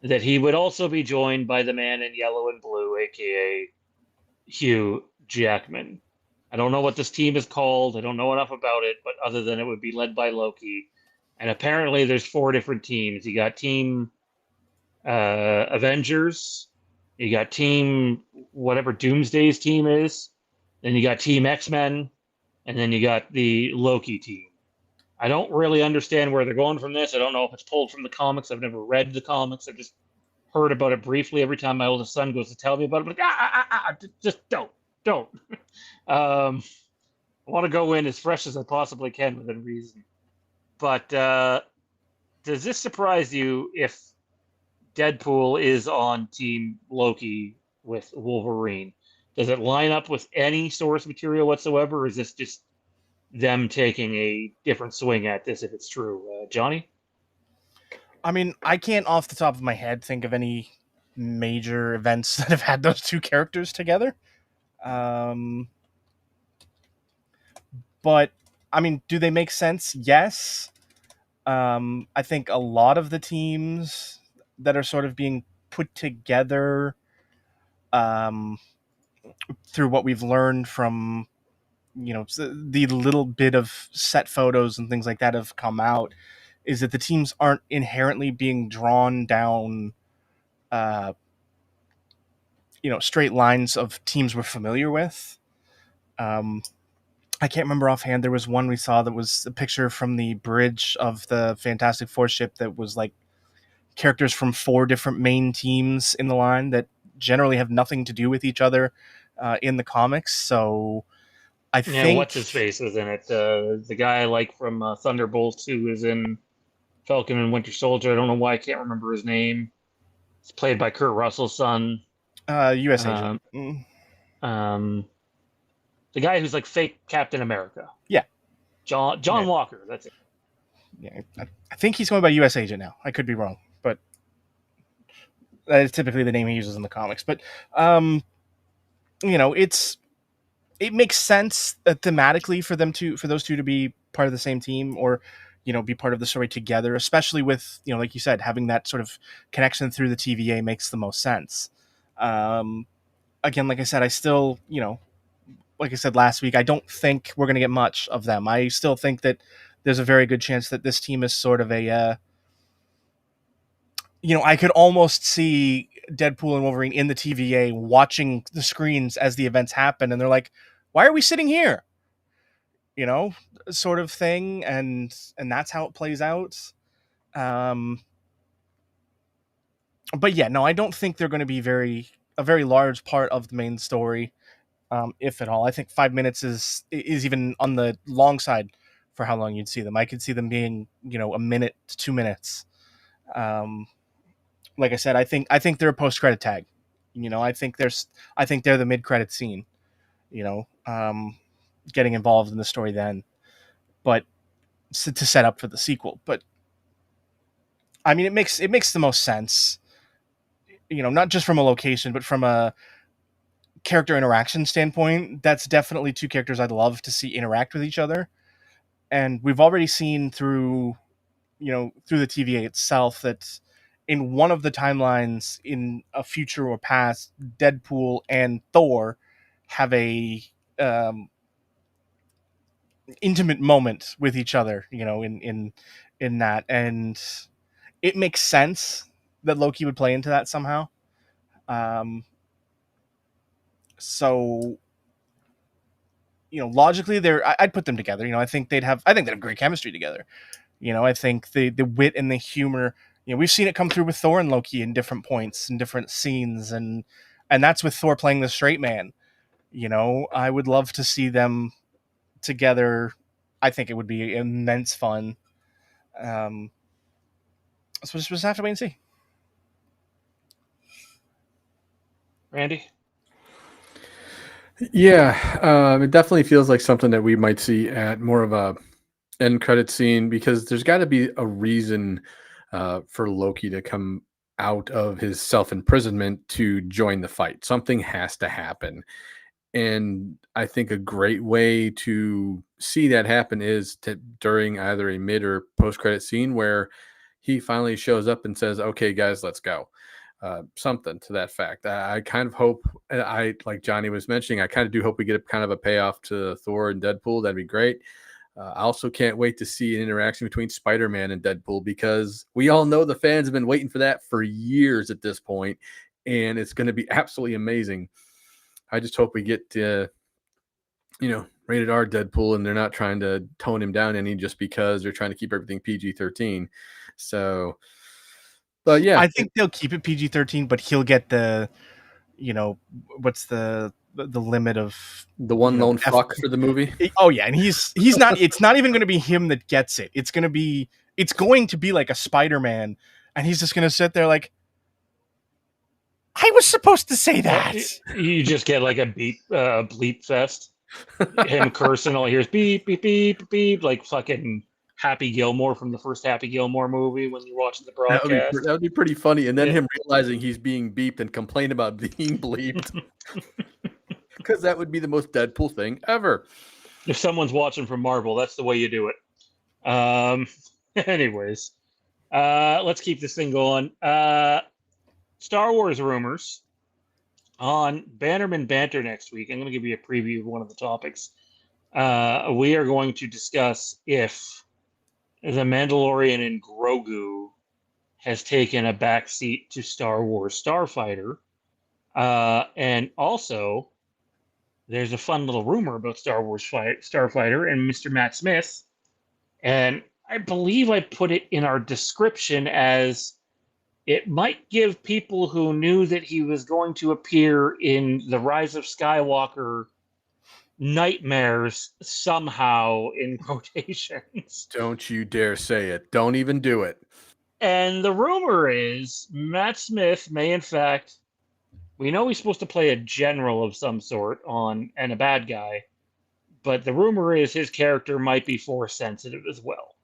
that he would also be joined by the man in yellow and blue, aka Hugh Jackman. I don't know what this team is called. I don't know enough about it, but other than it would be led by Loki. And apparently there's 4 different teams. You got Team Avengers, you got Team whatever Doomsday's team is, then you got Team X-Men, and then you got the Loki team. I don't really understand where they're going from this. I don't know if it's pulled from the comics. I've never read the comics. I've just heard about it briefly every time my oldest son goes to tell me about it. I'm like, just don't. I want to go in as fresh as I possibly can within reason. But does this surprise you if Deadpool is on Team Loki with Wolverine? Does it line up with any source material whatsoever, or is this just them taking a different swing at this if it's true? Johnny? I mean, I can't off the top of my head think of any major events that have had those two characters together. But, I mean, do they make sense? Yes. I think a lot of the teams that are sort of being put together through what we've learned from, the little bit of set photos and things like that have come out, is that the teams aren't inherently being drawn down, straight lines of teams we're familiar with. I can't remember offhand. There was one we saw that was a picture from the bridge of the Fantastic Four ship that was like characters from 4 different main teams in the line that generally have nothing to do with each other in the comics. So I Yeah, think what's his face was in it? The guy I like from Thunderbolts who is in Falcon and Winter Soldier. I don't know why I can't remember his name. It's played by Kurt Russell's son. U.S. agent. Um, um, the guy who's like fake Captain America. Yeah. John Yeah. Walker. That's it. Yeah, I think he's going by U.S. agent now. I could be wrong, but that is typically the name he uses in the comics. But it makes sense thematically for those two to be part of the same team, or be part of the story together, especially with like you said, having that sort of connection through the TVA makes the most sense. Again, like I said, I still like I said last week, I don't think we're going to get much of them. I still think that there's a very good chance that this team is sort of a I could almost see Deadpool and Wolverine in the TVA watching the screens as the events happen, and they're like, "Why are we sitting here?" Sort of thing, and that's how it plays out. But yeah, no, I don't think they're going to be a very large part of the main story, if at all. I think 5 minutes is even on the long side for how long you'd see them. I could see them being a minute to 2 minutes. Like I said, I think they're a post credit tag. I think they're the mid credit scene. Getting involved in the story then, but to set up for the sequel. But I mean, it makes the most sense. Not just from a location, but from a character interaction standpoint. That's definitely two characters I'd love to see interact with each other. And we've already seen through the TVA itself that in one of the timelines in a future or past, Deadpool and Thor have a intimate moment with each other, in that, and it makes sense that Loki would play into that somehow. So logically, I'd put them together. I think they'd have great chemistry together. I think the wit and the humor. We've seen it come through with Thor and Loki in different points, in different scenes, and that's with Thor playing the straight man. I would love to see them together. I think it would be immense fun. So we'll just have to wait and see. Randy? Yeah, it definitely feels like something that we might see at more of a end credit scene, because there's got to be a reason for Loki to come out of his self imprisonment to join the fight. Something has to happen. And I think a great way to see that happen is during either a mid or post credit scene where he finally shows up and says, "Okay, guys, let's go." Something to that fact. I kind of hope, like Johnny was mentioning, I kind of do hope we get kind of a payoff to Thor and Deadpool. That'd be great. I also can't wait to see an interaction between Spider-Man and Deadpool, because we all know the fans have been waiting for that for years at this point, and it's going to be absolutely amazing. I just hope we get rated R Deadpool, and they're not trying to tone him down any just because they're trying to keep everything PG-13. So, but yeah, I think they'll keep it PG-13, but he'll get the, what's the limit of the one lone fuck for the movie. Oh yeah, and he's not. It's not even going to be him that gets it. It's going to be like a Spider-Man, and he's just going to sit there like, I was supposed to say that. You just get like a bleep fest. Him cursing, all he hears beep, beep, beep, beep, beep, like fucking Happy Gilmore from the first Happy Gilmore movie when you're watching the broadcast. That would be pretty funny. And then him realizing he's being beeped and complain about being bleeped. Because that would be the most Deadpool thing ever. If someone's watching from Marvel, that's the way you do it. Anyways, let's keep this thing going. Star Wars rumors on Bannerman Banter next week. I'm going to give you a preview of one of the topics. We are going to discuss if the Mandalorian and Grogu has taken a backseat to Star Wars Starfighter. And also, there's a fun little rumor about Star Wars Starfighter and Mr. Matt Smith. And I believe I put it in our description as it might give people who knew that he was going to appear in the Rise of Skywalker nightmares somehow in quotations. Don't you dare say it. Don't even do it. And the rumor is Matt Smith may, in fact, we know he's supposed to play a general of some sort and a bad guy, but the rumor is his character might be force sensitive as well.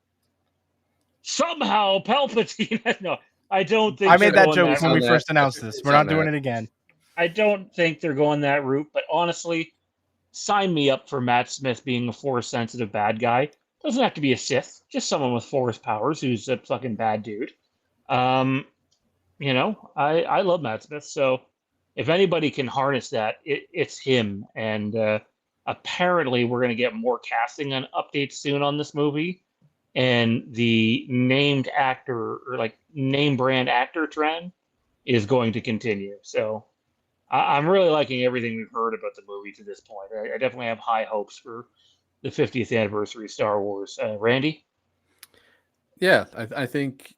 Somehow Palpatine. No, I don't think I they're made that going joke that when we route. first announced this. We're not doing it again. I don't think they're going that route, but honestly, sign me up for Matt Smith being a force sensitive bad guy. Doesn't have to be a Sith, just someone with force powers who's a fucking bad dude. I love Matt Smith, so if anybody can harness that, it's him. And apparently, we're going to get more casting and updates soon on this movie. And the named actor or like name brand actor trend is going to continue. So I'm really liking everything we've heard about the movie to this point. I definitely have high hopes for the 50th anniversary of Star Wars. Randy? Yeah, I think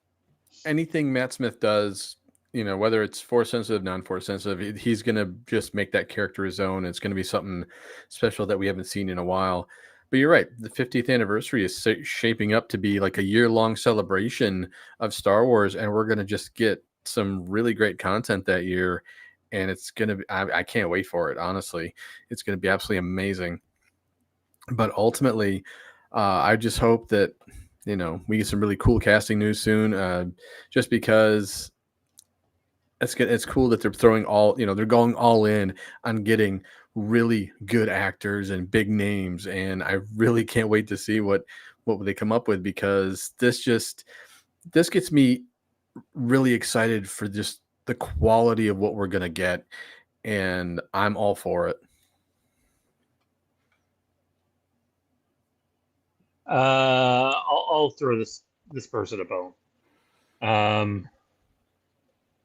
anything Matt Smith does, whether it's force sensitive, non-force sensitive, he's going to just make that character his own. It's going to be something special that we haven't seen in a while. But you're right. The 50th anniversary is shaping up to be like a year-long celebration of Star Wars, and we're going to just get some really great content that year. And it's going to be, I can't wait for it, honestly. It's going to be absolutely amazing. But ultimately, I just hope that, we get some really cool casting news soon, just because it's cool that they're throwing they're going all in on getting really good actors and big names. And I really can't wait to see what they come up with, because this gets me really excited for just the quality of what we're going to get. And I'm all for it. I'll throw this person a bone.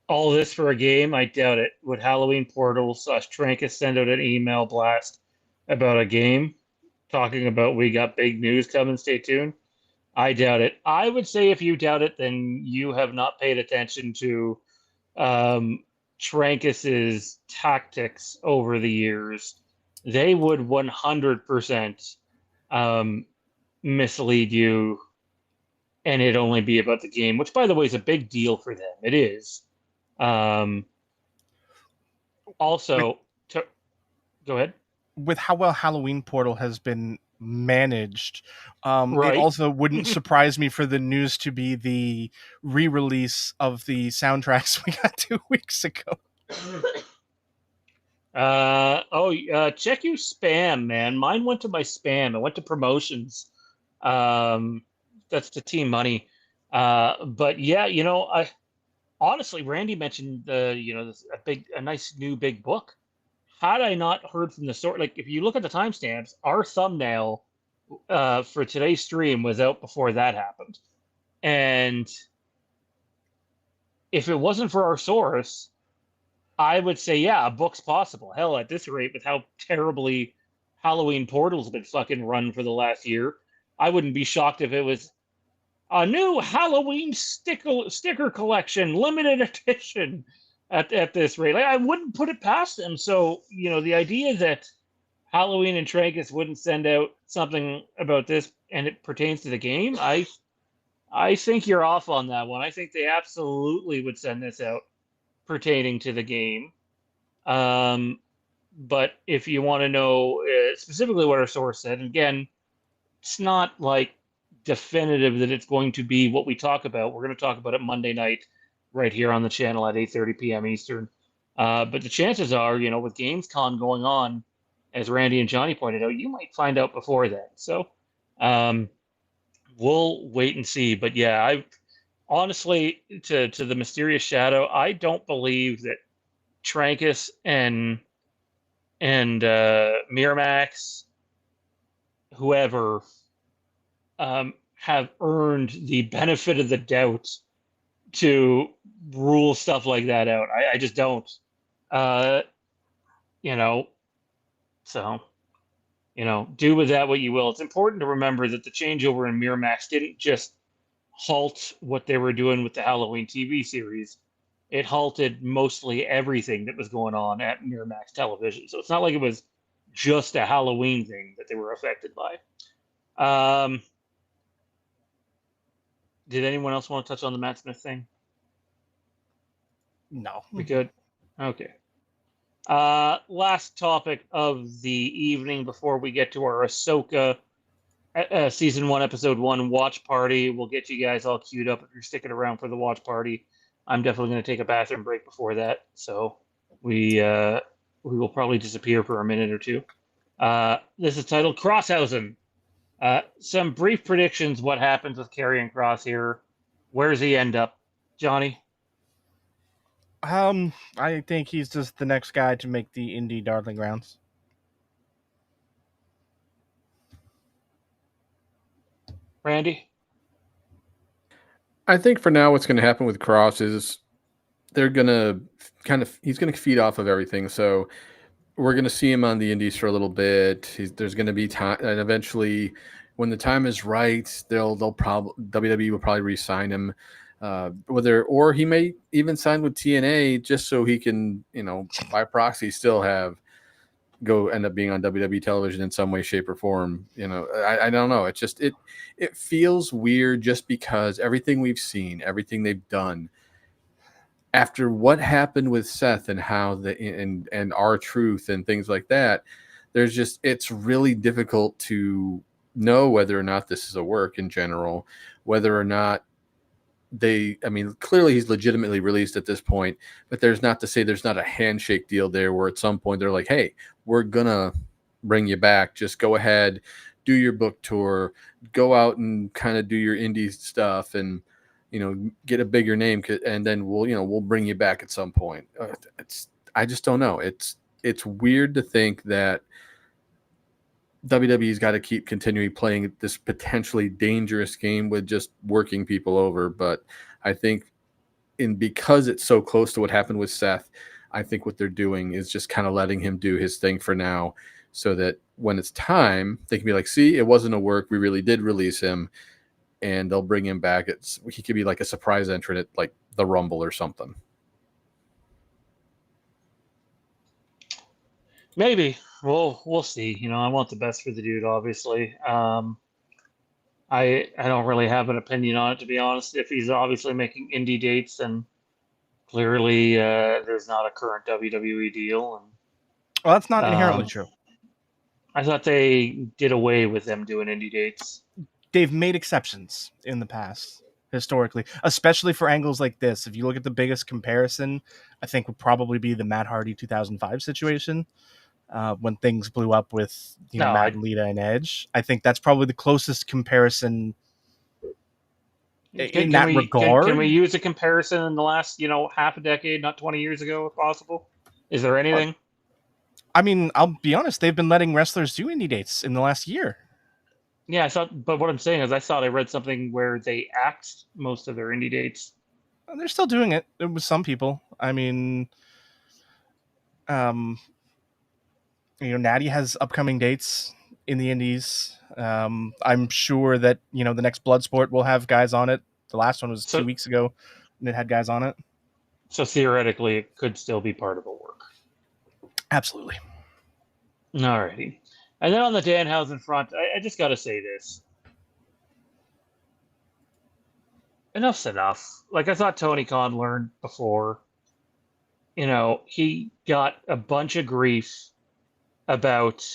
All this for a game? I doubt it. Would Halloween Portal / Trancas send out an email blast about a game talking about we got big news coming, stay tuned? I doubt it. I would say if you doubt it, then you have not paid attention to Trancas's tactics over the years. They would 100% mislead you, and it'd only be about the game, which, by the way, is a big deal for them. It is. Also, go ahead. With how well Halloween Portal has been managed, Right. it also wouldn't surprise me for the news to be the re-release of the soundtracks we got 2 weeks ago. Check your spam, man. Mine went to my spam. It went to promotions. That's the team money. But yeah, I honestly, Randy mentioned a nice new big book. Had I not heard from the source, like if you look at the timestamps, our thumbnail for today's stream was out before that happened. And if it wasn't for our source, I would say, yeah, a book's possible. Hell, at this rate, with how terribly Halloween Portal's been fucking run for the last year, I wouldn't be shocked if it was a new Halloween sticker collection, limited edition at this rate. Like, I wouldn't put it past them. So, the idea that Halloween and Trancas wouldn't send out something about this and it pertains to the game, I think you're off on that one. I think they absolutely would send this out pertaining to the game. But if you want to know specifically what our source said, and again, it's not like definitive that it's going to be what we talk about. We're going to talk about it Monday night right here on the channel at 8:30 p.m. Eastern. But the chances are, with Gamescom going on, as Randy and Johnny pointed out, you might find out before then. So we'll wait and see. But yeah, I honestly, to the Mysterious Shadow, I don't believe that Trancas and Miramax, whoever, have earned the benefit of the doubt to rule stuff like that out. I just don't. So, do with that what you will. It's important to remember that the changeover in Miramax didn't just halt what they were doing with the Halloween TV series. It halted mostly everything that was going on at Miramax Television. So it's not like it was just a Halloween thing that they were affected by. Did anyone else want to touch on the Matt Smith thing? No. We good? Okay. Last topic of the evening before we get to our Ahsoka season 1, episode 1 watch party. We'll get you guys all queued up if you're sticking around for the watch party. I'm definitely going to take a bathroom break before that, so we will probably disappear for a minute or two. This is titled Crosshausen. Some brief predictions. What happens with Karrion Kross here? Where does he end up, Johnny? I think he's just the next guy to make the indie darling grounds. Randy? I think for now, what's going to happen with Cross is they're going to he's going to feed off of everything. So we're going to see him on the indies for a little bit. There's going to be time, and eventually, when the time is right, they'll probably WWE will probably re-sign him. Or he may even sign with TNA just so he can, by proxy, still end up being on WWE television in some way, shape, or form. I don't know. It's just it feels weird just because everything we've seen, everything they've done. After what happened with Seth and how and R-Truth and things like that, it's really difficult to know whether or not this is a work in general, whether or not clearly he's legitimately released at this point, but there's not to say there's not a handshake deal there where at some point they're like, hey, we're gonna bring you back. Just go ahead, do your book tour, go out and kind of do your indie stuff and, get a bigger name, and then we'll bring you back at some point. I just don't know. It's weird to think that WWE's got to keep continuing playing this potentially dangerous game with just working people over. But I think because it's so close to what happened with Seth, I think what they're doing is just kind of letting him do his thing for now so that when it's time, they can be like, see, it wasn't a work. We really did release him. And they'll bring him back. He could be like a surprise entrant at like the Rumble or something. Maybe. We'll see. I want the best for the dude, obviously. I don't really have an opinion on it, to be honest. If he's obviously making indie dates, then clearly there's not a current WWE deal. And Well, that's not inherently true. I thought they did away with them doing indie dates. They've made exceptions in the past, historically, especially for angles like this. If you look at the biggest comparison, I think would probably be the Matt Hardy 2005 situation, when things blew up with Matt, Lita, and Edge. I think that's probably the closest comparison in that regard. Can we use a comparison in the last, half a decade, not 20 years ago, if possible? Is there anything? I'll be honest. They've been letting wrestlers do indie dates in the last year. Yeah, but what I'm saying is I thought I read something where they axed most of their indie dates. They're still doing it with some people. Natty has upcoming dates in the indies. I'm sure that, the next Bloodsport will have guys on it. The last one was 2 weeks ago, and it had guys on it. So theoretically, it could still be part of a work. Absolutely. Alrighty. And then on the Danhausen front, I just got to say this. Enough's enough. Like, I thought Tony Khan learned before. He got a bunch of grief about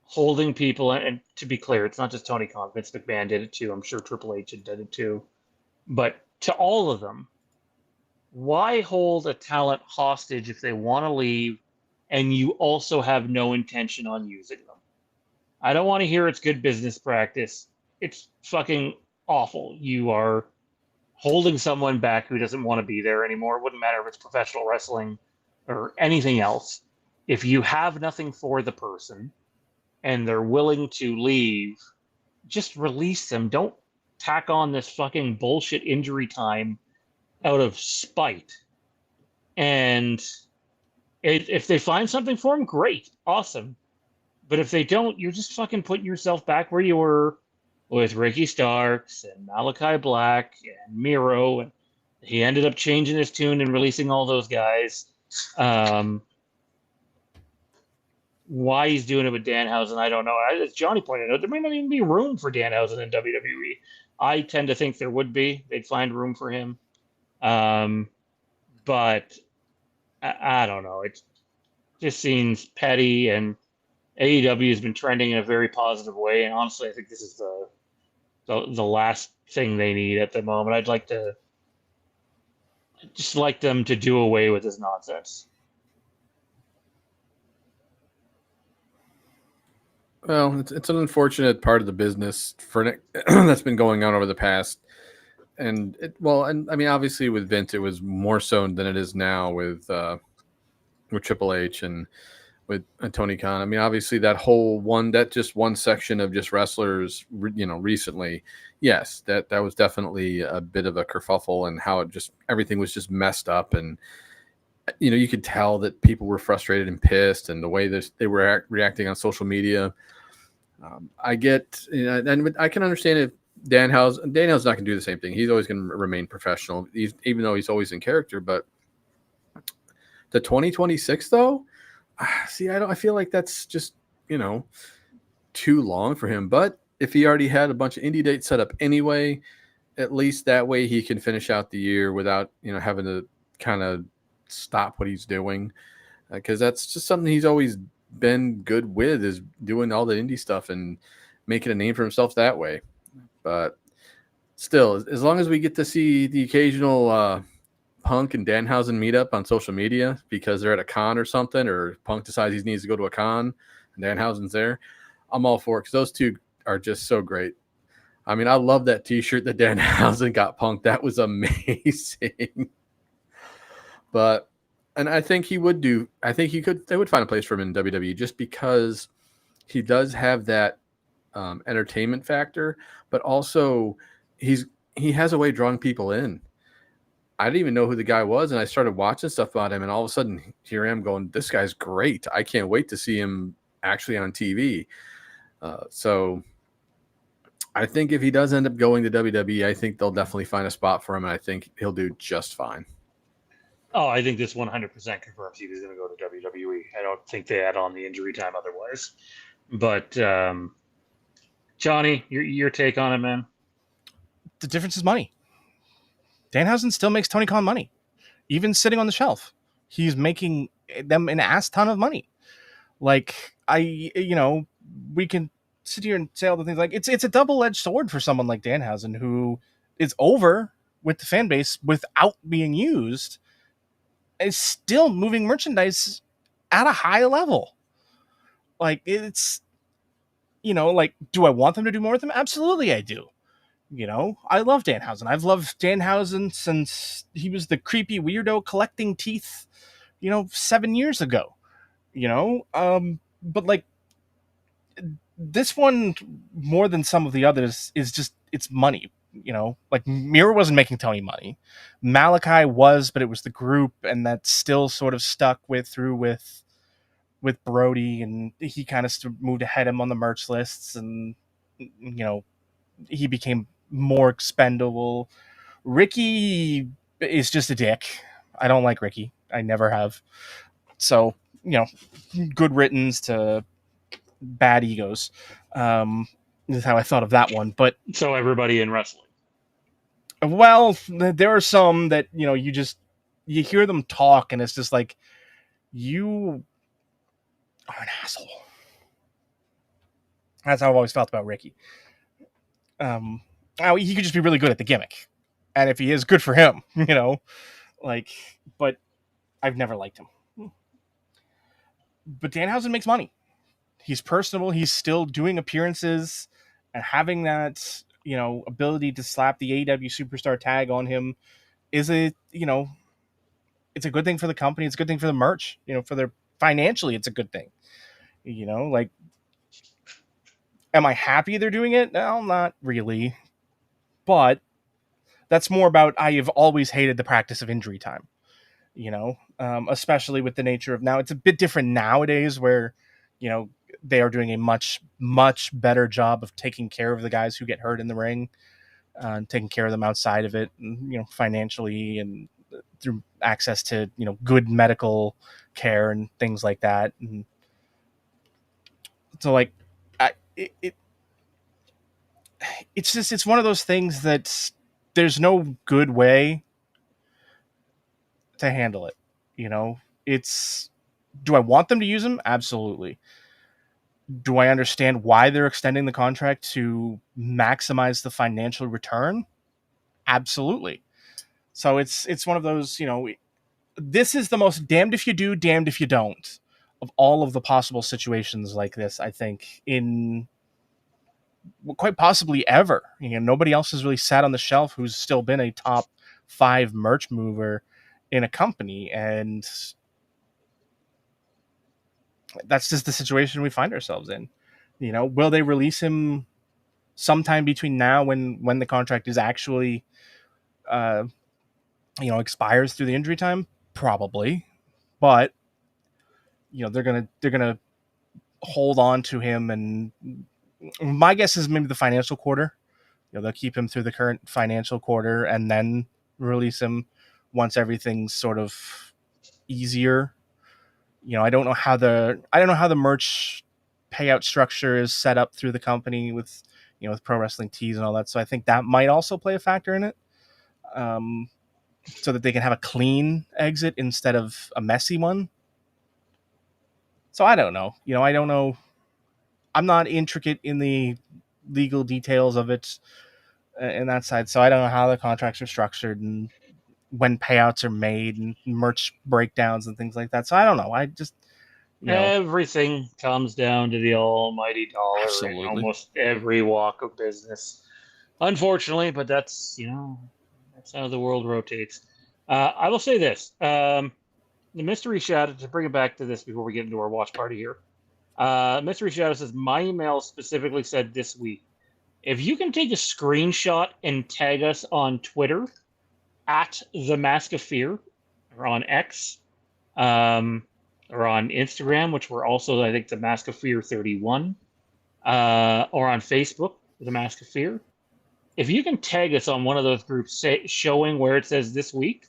holding people. And to be clear, it's not just Tony Khan. Vince McMahon did it too. I'm sure Triple H did it too. But to all of them, why hold a talent hostage if they want to leave and you also have no intention on using them? I don't want to hear it's good business practice. It's fucking awful. You are holding someone back who doesn't want to be there anymore. It wouldn't matter if it's professional wrestling or anything else. If you have nothing for the person and they're willing to leave, just release them. Don't tack on this fucking bullshit injury time out of spite. And if they find something for him, great, awesome. But if they don't, you're just fucking putting yourself back where you were with Ricky Starks and Malachi Black and Miro. And he ended up changing his tune and releasing all those guys. why he's doing it with Danhausen, I don't know. As Johnny pointed out, there may not even be room for Danhausen in WWE. I tend to think there would be. They'd find room for him. But I don't know. It just seems petty, and AEW has been trending in a very positive way. And honestly, I think this is the last thing they need at the moment. I'd just like them to do away with this nonsense. Well, it's an unfortunate part of the business for that's been going on over the past, and I mean, obviously with Vince, it was more so than it is now with Triple H and with Tony Khan. I mean, obviously that just one section of just wrestlers, recently, yes, that was definitely a bit of a kerfuffle, and how everything was just messed up, and you could tell that people were frustrated and pissed, and the way that they were reacting on social media. I get, and I can understand if Danhausen's not going to do the same thing. He's always going to remain professional, even though he's always in character. But the 2026 though, see, I feel like that's just too long for him. But if he already had a bunch of indie dates set up anyway, at least that way he can finish out the year without having to kind of stop what he's doing, because that's just something he's always been good with, is doing all the indie stuff and making a name for himself that way. But still, as long as we get to see the occasional Punk and Danhausen meet up on social media because they're at a con or something, or Punk decides he needs to go to a con and Danhausen's there, I'm all for it, because those two are just so great. I mean, I love that t-shirt that Danhausen got Punk. That was amazing. And I think they would find a place for him in WWE, just because he does have that entertainment factor, but also he has a way of drawing people in. I didn't even know who the guy was, and I started watching stuff about him, and all of a sudden here I am going, this guy's great. I can't wait to see him actually on TV. So I think if he does end up going to WWE, I think they'll definitely find a spot for him, and I think he'll do just fine. Oh, I think this 100% confirms he was going to go to WWE. I don't think they add on the injury time otherwise. But Johnny, your take on it, man? The difference is money. Danhausen still makes Tony Khan money, even sitting on the shelf. He's making them an ass ton of money. Like, we can sit here and say all the things, like it's a double-edged sword for someone like Danhausen, who is over with the fan base without being used, is still moving merchandise at a high level. Like, it's, like, do I want them to do more with them? Absolutely I do. I love Danhausen. I've loved Danhausen since he was the creepy weirdo collecting teeth, 7 years ago. But like, this one, more than some of the others, is just, it's money. Like, Miro wasn't making Tony money. Malachi was, but it was the group, and that's still sort of stuck with Brody, and he kind of moved ahead of him on the merch lists, and he became more expendable. Ricky is just a dick. I don't like Ricky. I never have. So, good riddance to bad egos. Is how I thought of that one. But so everybody in wrestling. Well, there are some that, you hear them talk, and it's just like, you are an asshole. That's how I've always felt about Ricky. He could just be really good at the gimmick. And if he is, good for him, but I've never liked him. But Danhausen makes money. He's personable. He's still doing appearances and having that, ability to slap the AEW superstar tag on him is it's a good thing for the company. It's a good thing for the merch, for their financially, it's a good thing, like, am I happy they're doing it? No, not really. But that's more about, I have always hated the practice of injury time, especially with the nature of now. It's a bit different nowadays where, they are doing a much, much better job of taking care of the guys who get hurt in the ring, taking care of them outside of it, and, financially, and through access to, good medical care and things like that. And So like, it's one of those things that there's no good way to handle it. It's, do I want them to use them? Absolutely. Do I understand why they're extending the contract to maximize the financial return? Absolutely. So it's one of those, this is the most damned if you do, damned if you don't of all of the possible situations like this, I think, in quite possibly ever. Nobody else has really sat on the shelf who's still been a top 5 merch mover in a company, and that's just the situation we find ourselves in. Will they release him sometime between now and when the contract is actually expires through the injury time? Probably. But they're gonna hold on to him, and my guess is maybe the financial quarter. They'll keep him through the current financial quarter and then release him once everything's sort of easier. I don't know how the merch payout structure is set up through the company with with Pro Wrestling Tees and all that. So I think that might also play a factor in it, so that they can have a clean exit instead of a messy one. So I don't know. I don't know. I'm not intricate in the legal details of it in that side, so I don't know how the contracts are structured and when payouts are made and merch breakdowns and things like that. So I don't know. I just, Everything comes down to the almighty dollar in absolutely. almost every walk of business. Unfortunately, but that's that's how the world rotates. I will say this: the mystery shadow. To bring it back to this before we get into our watch party here, mystery shadow says my email specifically said this week. If you can take a screenshot and tag us on Twitter at the Mask of Fear or on X, or on Instagram, which we're also, I think, the Mask of Fear 31, or on Facebook, the Mask of Fear. If you can tag us on one of those groups showing where it says this week,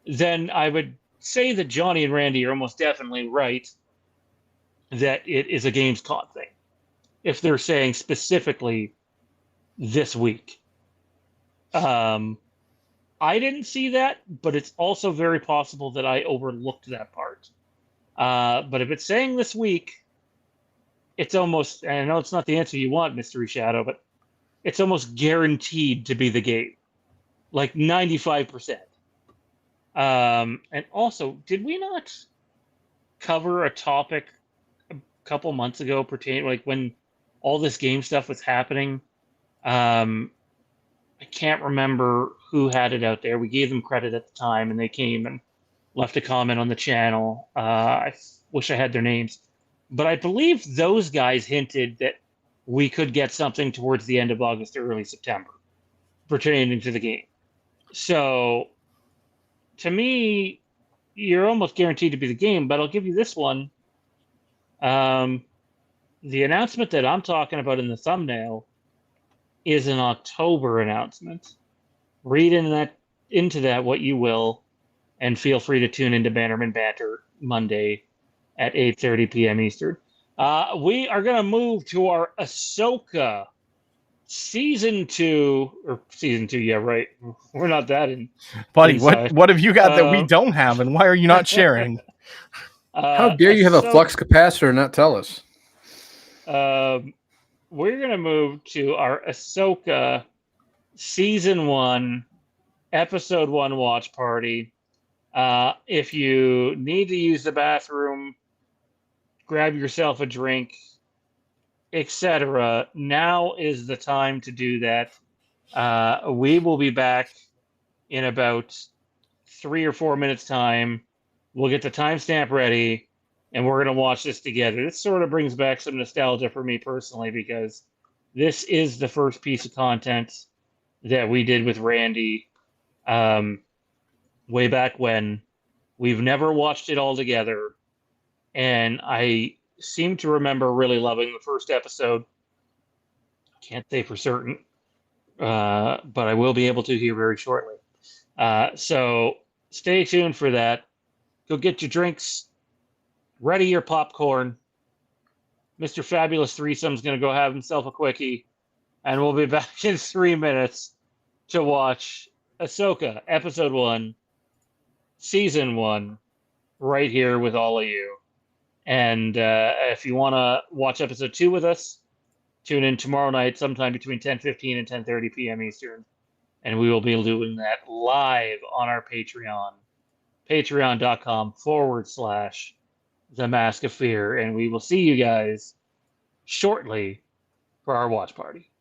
then I would say that Johnny and Randy are almost definitely right that it is a Gamescom thing. If they're saying specifically this week. I didn't see that, but it's also very possible that I overlooked that part. But if it's saying this week, it's almost, and I know it's not the answer you want, Mystery Shadow, but it's almost guaranteed to be the game. Like 95%. And also, did we not cover a topic a couple months ago pertaining, like when all this game stuff was happening? I can't remember who had it out there. We gave them credit at the time, and they came and left a comment on the channel. I wish I had their names, but I believe those guys hinted that we could get something towards the end of August or early September pertaining to the game. So, to me, you're almost guaranteed to be the game, but I'll give you this one. The announcement that I'm talking about in the thumbnail is an October announcement. Read into that what you will, and feel free to tune into Bannerman Banter Monday at 8:30 p.m. Eastern. We are going to move to our Ahsoka season 2, yeah, right. We're not that Buddy, inside. what have you got that we don't have, and why are you not sharing? How dare you have a flux capacitor and not tell us? We're going to move to our Ahsoka season 1, episode 1 watch party. If you need to use the bathroom, grab yourself a drink, etc., now is the time to do that. We will be back in about 3 or 4 minutes' time. We'll get the timestamp ready, and we're going to watch this together. This sort of brings back some nostalgia for me personally, because this is the first piece of content that we did with Randy way back when. We've never watched it all together, and I seem to remember really loving the first episode. Can't say for certain, but I will be able to here very shortly. So stay tuned for that. Go get your drinks, ready your popcorn, Mr. Fabulous Threesome's going to go have himself a quickie, and we'll be back in 3 minutes to watch Ahsoka, Episode 1, Season 1, right here with all of you. And if you want to watch Episode 2 with us, tune in tomorrow night sometime between 10:15 and 10:30 p.m. Eastern. And we will be doing that live on our Patreon, patreon.com/The Mask of Fear. And we will see you guys shortly for our watch party.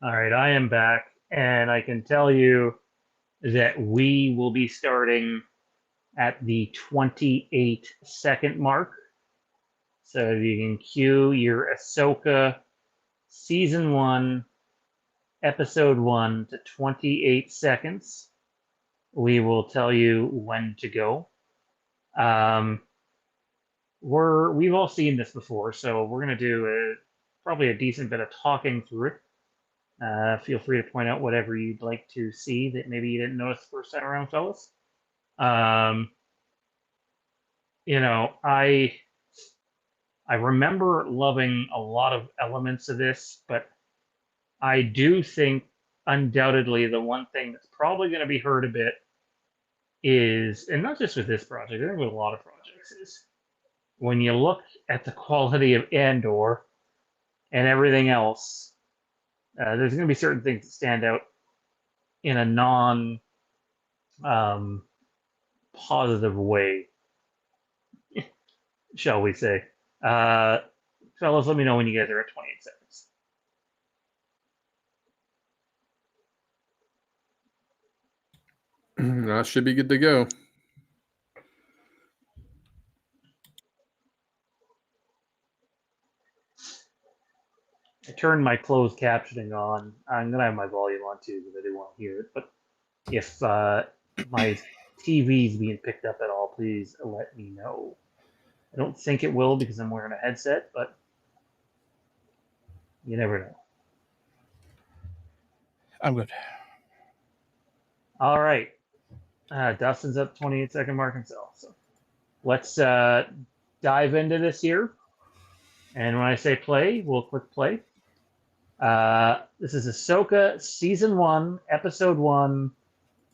All right, I am back, and I can tell you that we will be starting at the 28-second mark. So if you can cue your Ahsoka Season 1, Episode 1 to 28 seconds, we will tell you when to go. We've all seen this before, so we're going to do probably a decent bit of talking through it. Feel free to point out whatever you'd like to see that maybe you didn't notice the first time around, fellas. I remember loving a lot of elements of this, but I do think undoubtedly the one thing that's probably going to be heard a bit is, and not just with this project, I think with a lot of projects, is when you look at the quality of Andor and everything else, there's going to be certain things that stand out in a non positive way, shall we say. Fellas, let me know when you guys are at 28 seconds. That should be good to go. I turned my closed captioning on. I'm going to have my volume on too because I do want to hear it. But if my TV's being picked up at all, please let me know. I don't think it will because I'm wearing a headset, but you never know. I'm good. All right. Dustin's at the 28-second mark himself. So let's dive into this here. And when I say play, we'll click play. This is Ahsoka Season 1, Episode 1,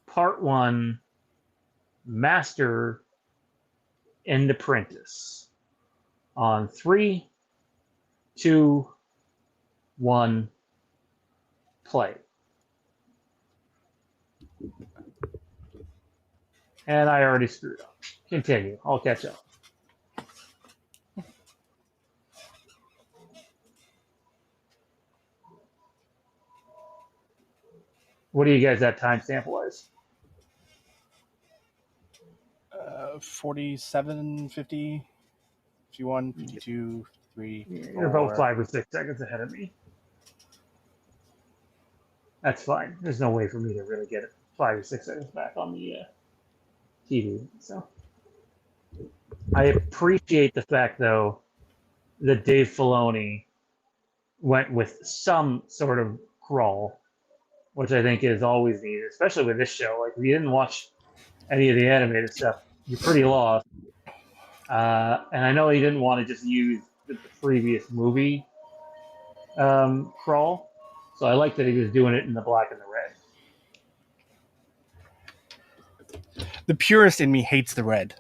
Part 1, Master and Apprentice. On 3, 2, 1, play. And I already screwed up. Continue. I'll catch up. What do you guys at timestamp wise? 47, 50, 51, 52, 3, You're about 5 or 6 seconds ahead of me. That's fine. There's no way for me to really get it 5 or 6 seconds back on the TV. So I appreciate the fact, though, that Dave Filoni went with some sort of crawl, which I think is always needed, especially with this show. Like, if you didn't watch any of the animated stuff, you're pretty lost. And I know he didn't want to just use the previous movie crawl, so I like that he was doing it in the black and the red. The purist in me hates the red.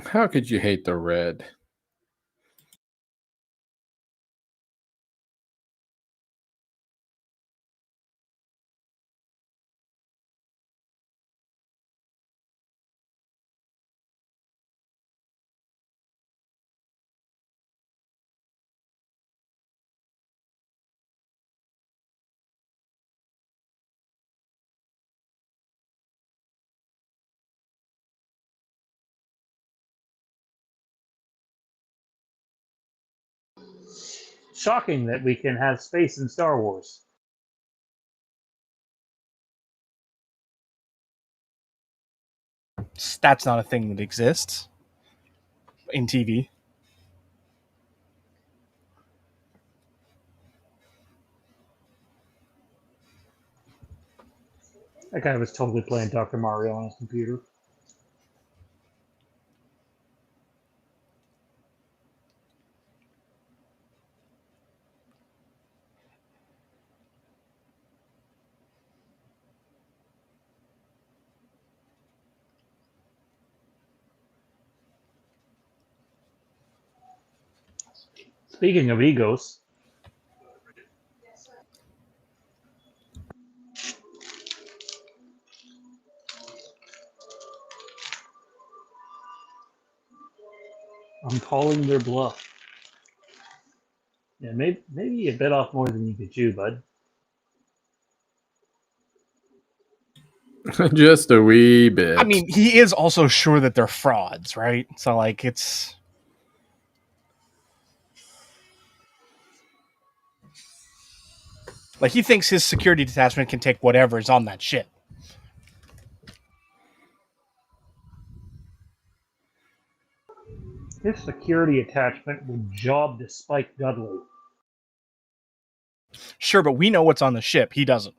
How could you hate the red? Shocking that we can have space in Star Wars. That's not a thing that exists in TV. That guy was totally playing Dr. Mario on his computer. Speaking of egos, I'm calling their bluff. Yeah, maybe you bit off more than you could chew, bud. Just a wee bit. I mean, he is also sure that they're frauds, right? So, like, it's... Like, he thinks his security detachment can take whatever is on that ship. His security attachment would job to Spike Dudley. Sure, but we know what's on the ship. He doesn't.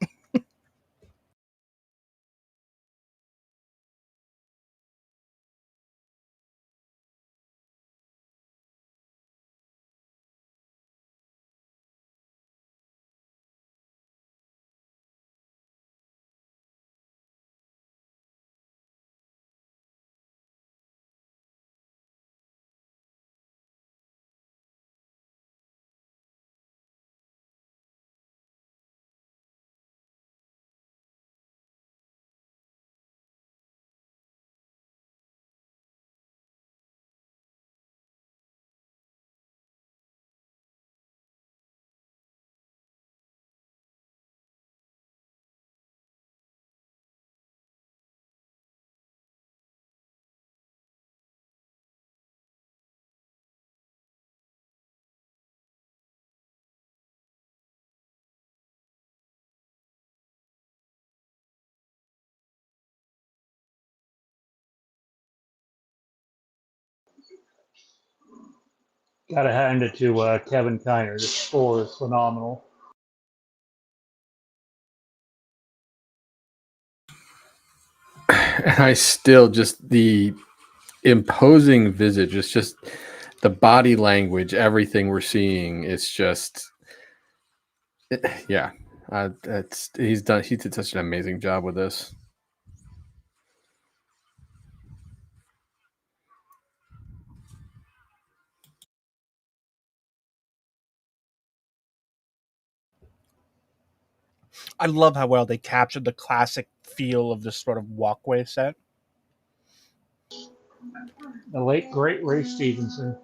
Gotta hand it to Kevin Kiner. The score is phenomenal. And I still just the imposing visage, it's just the body language, everything we're seeing. It's just, yeah. He did such an amazing job with this. I love how well they captured the classic feel of this sort of walkway set. The late great Ray Stevenson.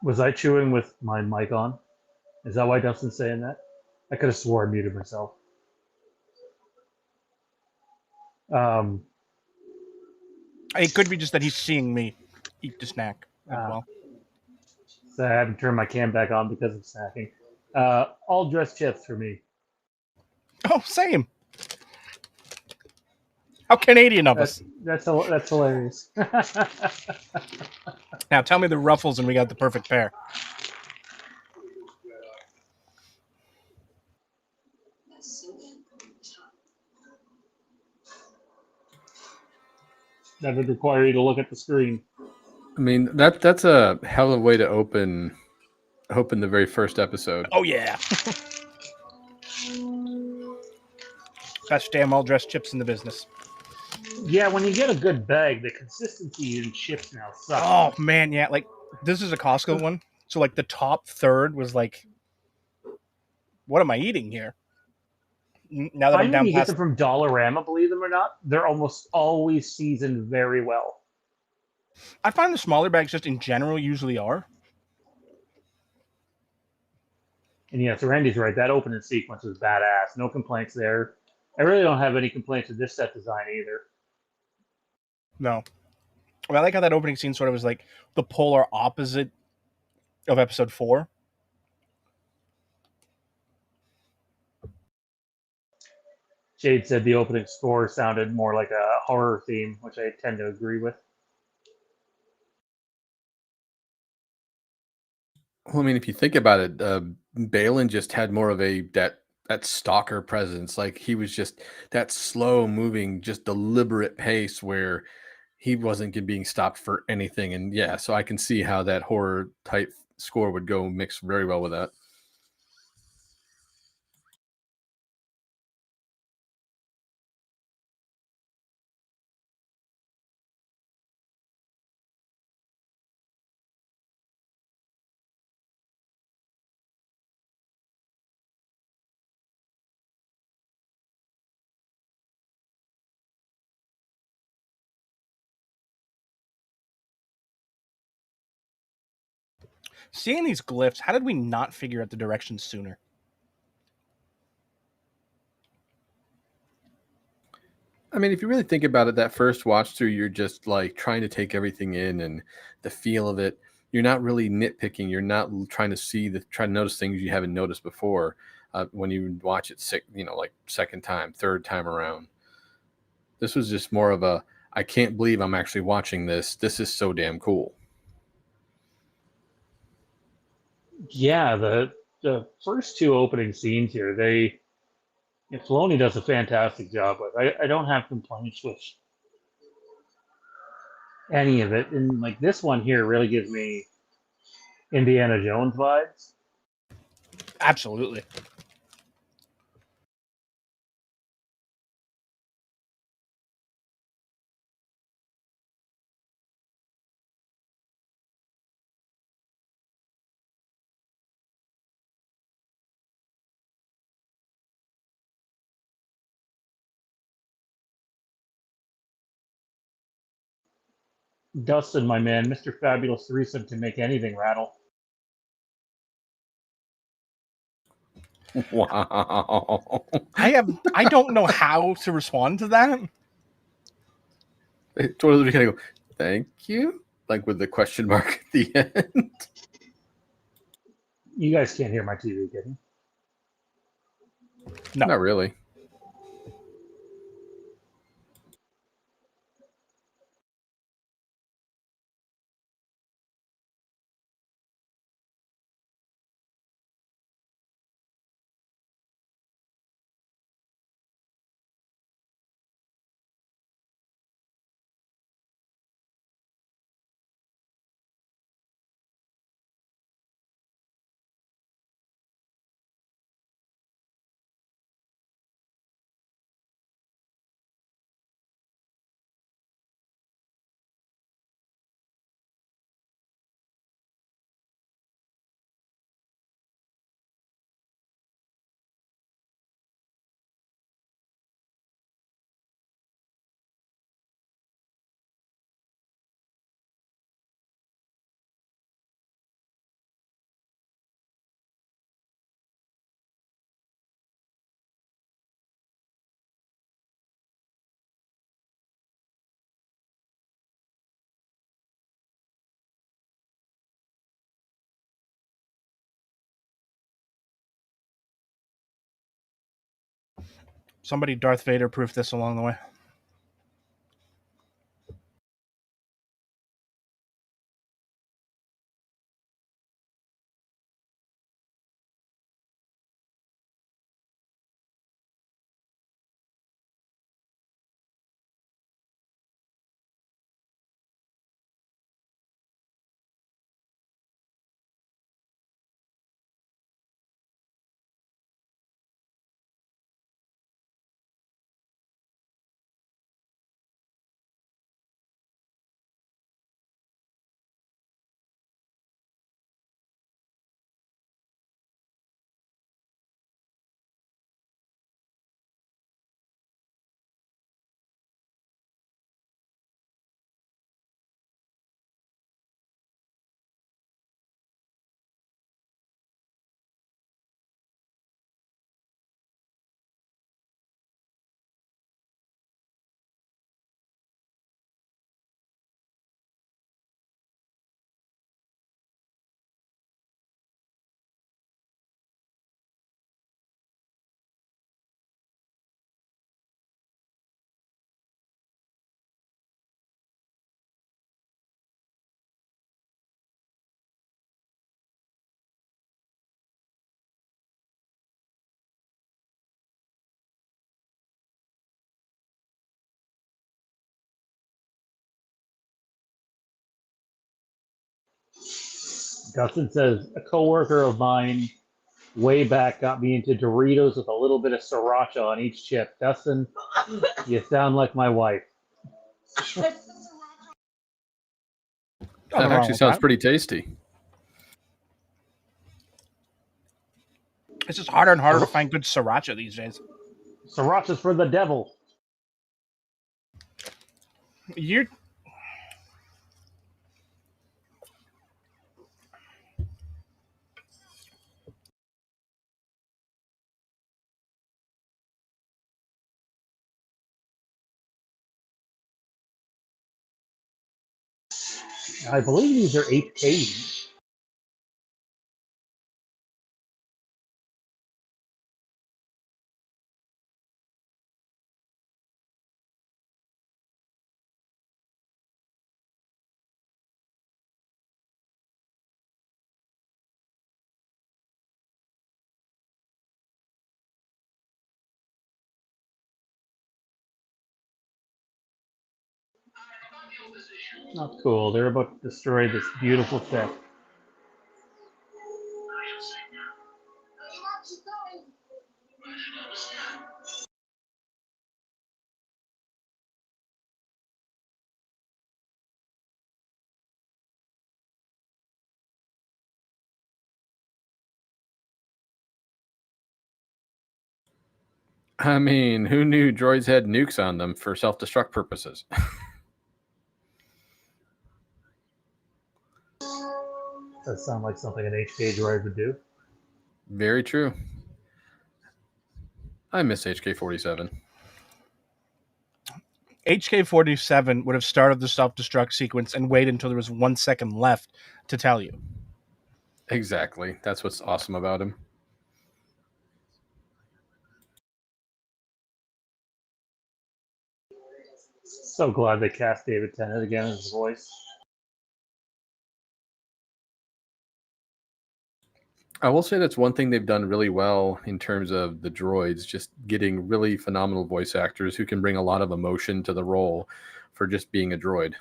Was I chewing with my mic on? Is that why Dustin's saying that? I could have swore I muted myself. It could be just that he's seeing me eat the snack as well. So I haven't turned my cam back on because of snacking. All dressed chips for me. Oh, same. How Canadian of us. That's hilarious. Now tell me the ruffles and we got the perfect pair. That would require you to look at the screen. I mean, that's a hell of a way to open the very first episode. Oh, yeah. Best damn well-dressed chips in the business. Yeah, when you get a good bag, the consistency in chips now sucks. Oh, man, yeah. Like, this is a Costco one. So, like, the top third was like, what am I eating here? Now that I'm Finally, down you get past... them from Dollarama, believe them or not, they're almost always seasoned very well. I find the smaller bags just in general usually are. And yes, Randy's right. That opening sequence was badass. No complaints there. I really don't have any complaints with this set design either. No. I like how that opening scene sort of was like the polar opposite of episode 4. Jade said the opening score sounded more like a horror theme, which I tend to agree with. Well, I mean, if you think about it, Balin just had more of that stalker presence. Like he was just that slow moving, just deliberate pace where he wasn't being stopped for anything. And yeah, so I can see how that horror type score would go mix very well with that. Seeing these glyphs, how did we not figure out the directions sooner? I mean, if you really think about it, that first watch through, you're just like trying to take everything in and the feel of it. You're not really nitpicking. You're not trying to notice things you haven't noticed before when you watch it, like second time, third time around. This was just more of a, I can't believe I'm actually watching this. This is so damn cool. Yeah, the first two opening scenes here, Filoni does a fantastic job with. I don't have complaints with any of it, and like this one here really gives me Indiana Jones vibes. Absolutely. Dustin, my man, Mr. Fabulous Threesome can make anything rattle. Wow. I don't know how to respond to that. Totally kind of go, thank you, like with the question mark at the end. You guys can't hear my TV, can you? No. Not really. Somebody Darth Vader proofed this along the way. Dustin says a coworker of mine way back got me into Doritos with a little bit of sriracha on each chip. Dustin, you sound like my wife. That Nothing wrong actually with sounds that. pretty tasty. It's just harder and harder to find good sriracha these days. Sriracha's for the devil. You're I believe these are 8K. Not cool. They're about to destroy this beautiful set. I mean, who knew droids had nukes on them for self-destruct purposes? Does sound like something an HK droid would do. Very true. I miss HK-47. HK-47 would have started the self-destruct sequence and waited until there was 1 second left to tell you. Exactly. That's what's awesome about him. So glad they cast David Tennant again as his voice. I will say that's one thing they've done really well in terms of the droids, just getting really phenomenal voice actors who can bring a lot of emotion to the role for just being a droid.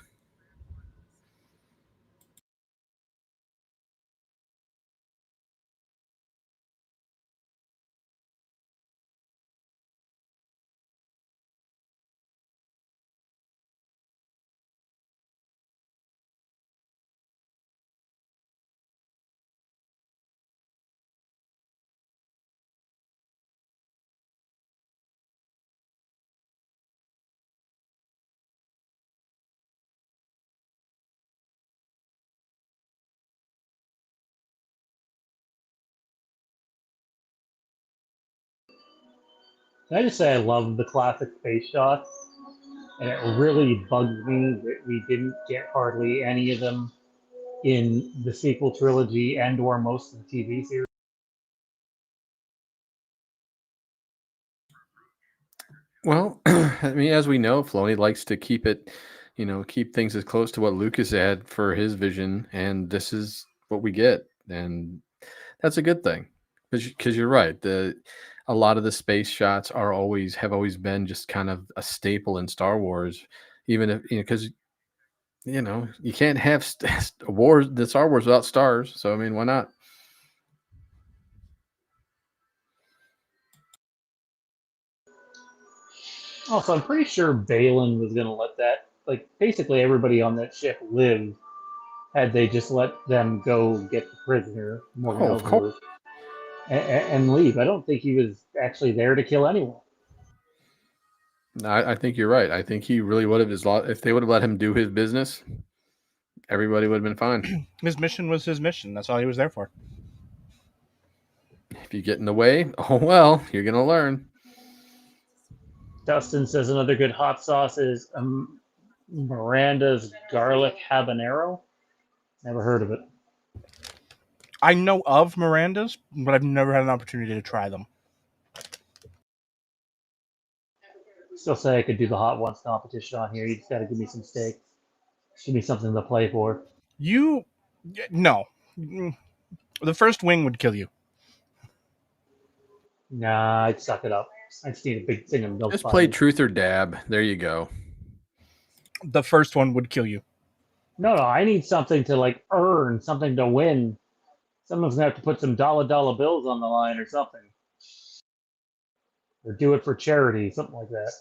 Can I just say I love the classic face shots, and it really bugs me that we didn't get hardly any of them in the sequel trilogy and or most of the TV series. Well, I mean, as we know, Filoni likes to keep it, keep things as close to what Lucas had for his vision, and this is what we get, and that's a good thing, because you're right. A lot of the space shots have always been just kind of a staple in Star Wars, even if because you can't have the Star Wars without stars. So I mean, why not? Also, I'm pretty sure Balin was going to let that, like, basically everybody on that ship live had they just let them go get the prisoner, Morgan Oh, of course. Elsworth, and leave. I don't think he was actually there to kill anyone. I think you're right. I think he really would have if they would have let him do his business, everybody would have been fine. His mission was his mission. That's all he was there for. If you get in the way, oh well, you're gonna learn. Dustin says another good hot sauce is Miranda's garlic habanero. Never heard of it. I know of Miranda's, but I've never had an opportunity to try them. Still say I could do the hot ones competition on here. You just got to give me some steaks. Give me something to play for. No. The first wing would kill you. Nah, I'd suck it up. I just need a big thing of milk. Just play truth or dab. There you go. The first one would kill you. No, I need something to like earn, something to win. Someone's gonna have to put some dollar bills on the line or something, or do it for charity, something like that.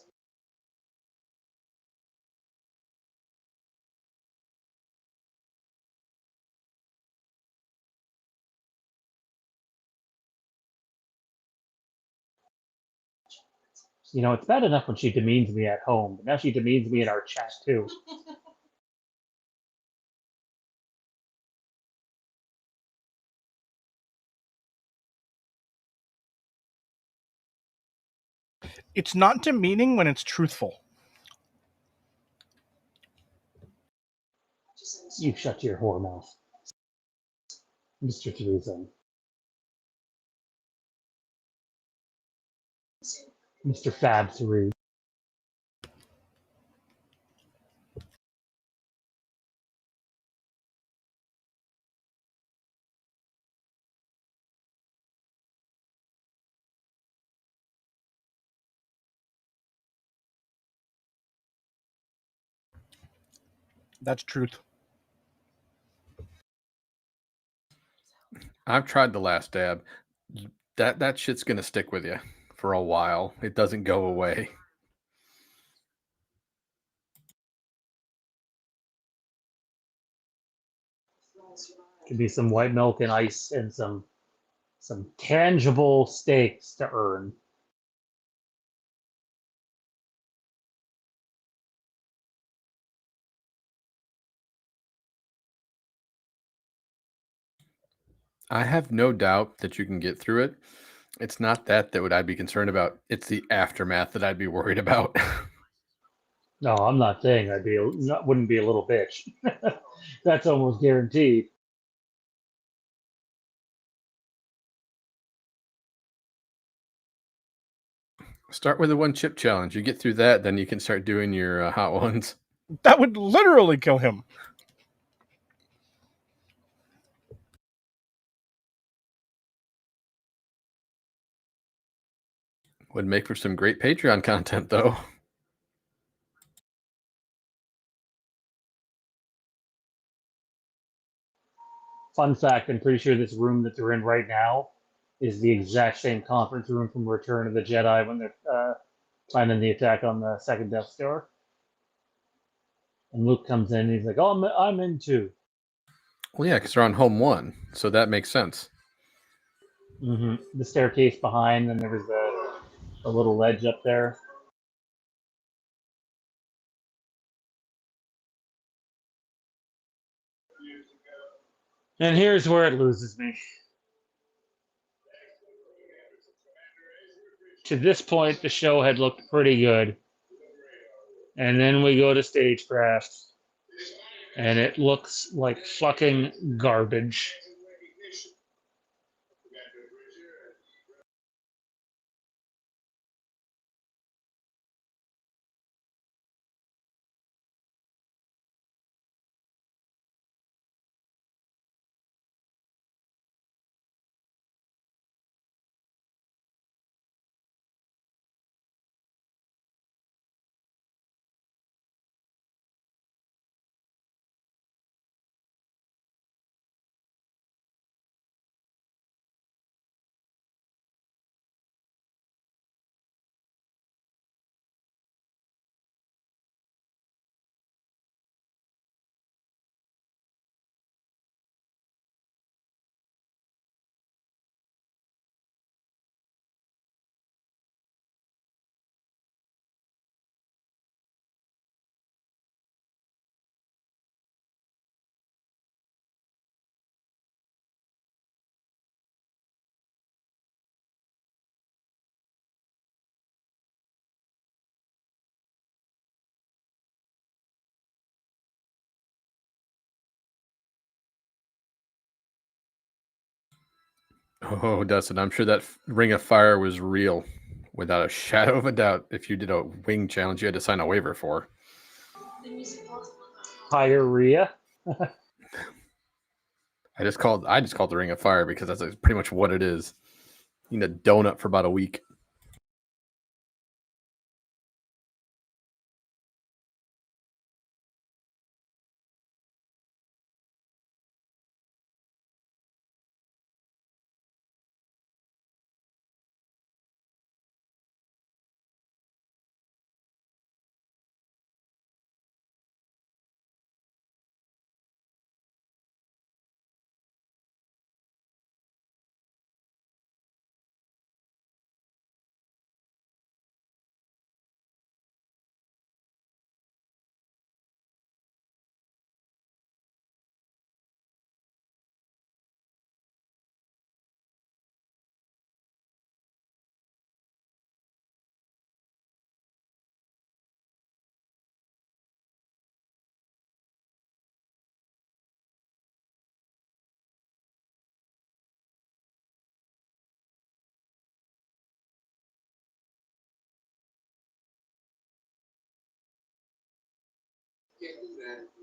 You know, it's bad enough when she demeans me at home, but now she demeans me in our chat too. It's not demeaning when it's truthful. You shut your whore mouth, Mr. Threesome. Mr. Fab 3. That's truth. I've tried the last dab. That shit's gonna stick with you for a while. It doesn't go away. Could be some white milk and ice and some tangible stakes to earn. I have no doubt that you can get through it. It's not that would I'd be concerned about. It's the aftermath that I'd be worried about. No, I'm not saying wouldn't be a little bitch. That's almost guaranteed. Start with the one chip challenge. You get through that, then you can start doing your hot ones. That would literally kill him. Would make for some great Patreon content, though. Fun fact, I'm pretty sure this room that they're in right now is the exact same conference room from Return of the Jedi when they're planning the attack on the second Death Star. And Luke comes in and he's like, "Oh, I'm in too." Well, yeah, because they're on home one, so that makes sense. The staircase behind, and there was a little ledge up there. And here's where it loses me. To this point, the show had looked pretty good. And then we go to Stagecraft, and it looks like fucking garbage. Oh, Dustin, I'm sure that Ring of Fire was real, without a shadow of a doubt. If you did a wing challenge, you had to sign a waiver for. Diarrhea. I just called the Ring of Fire because that's pretty much what it is. You need a donut for about a week.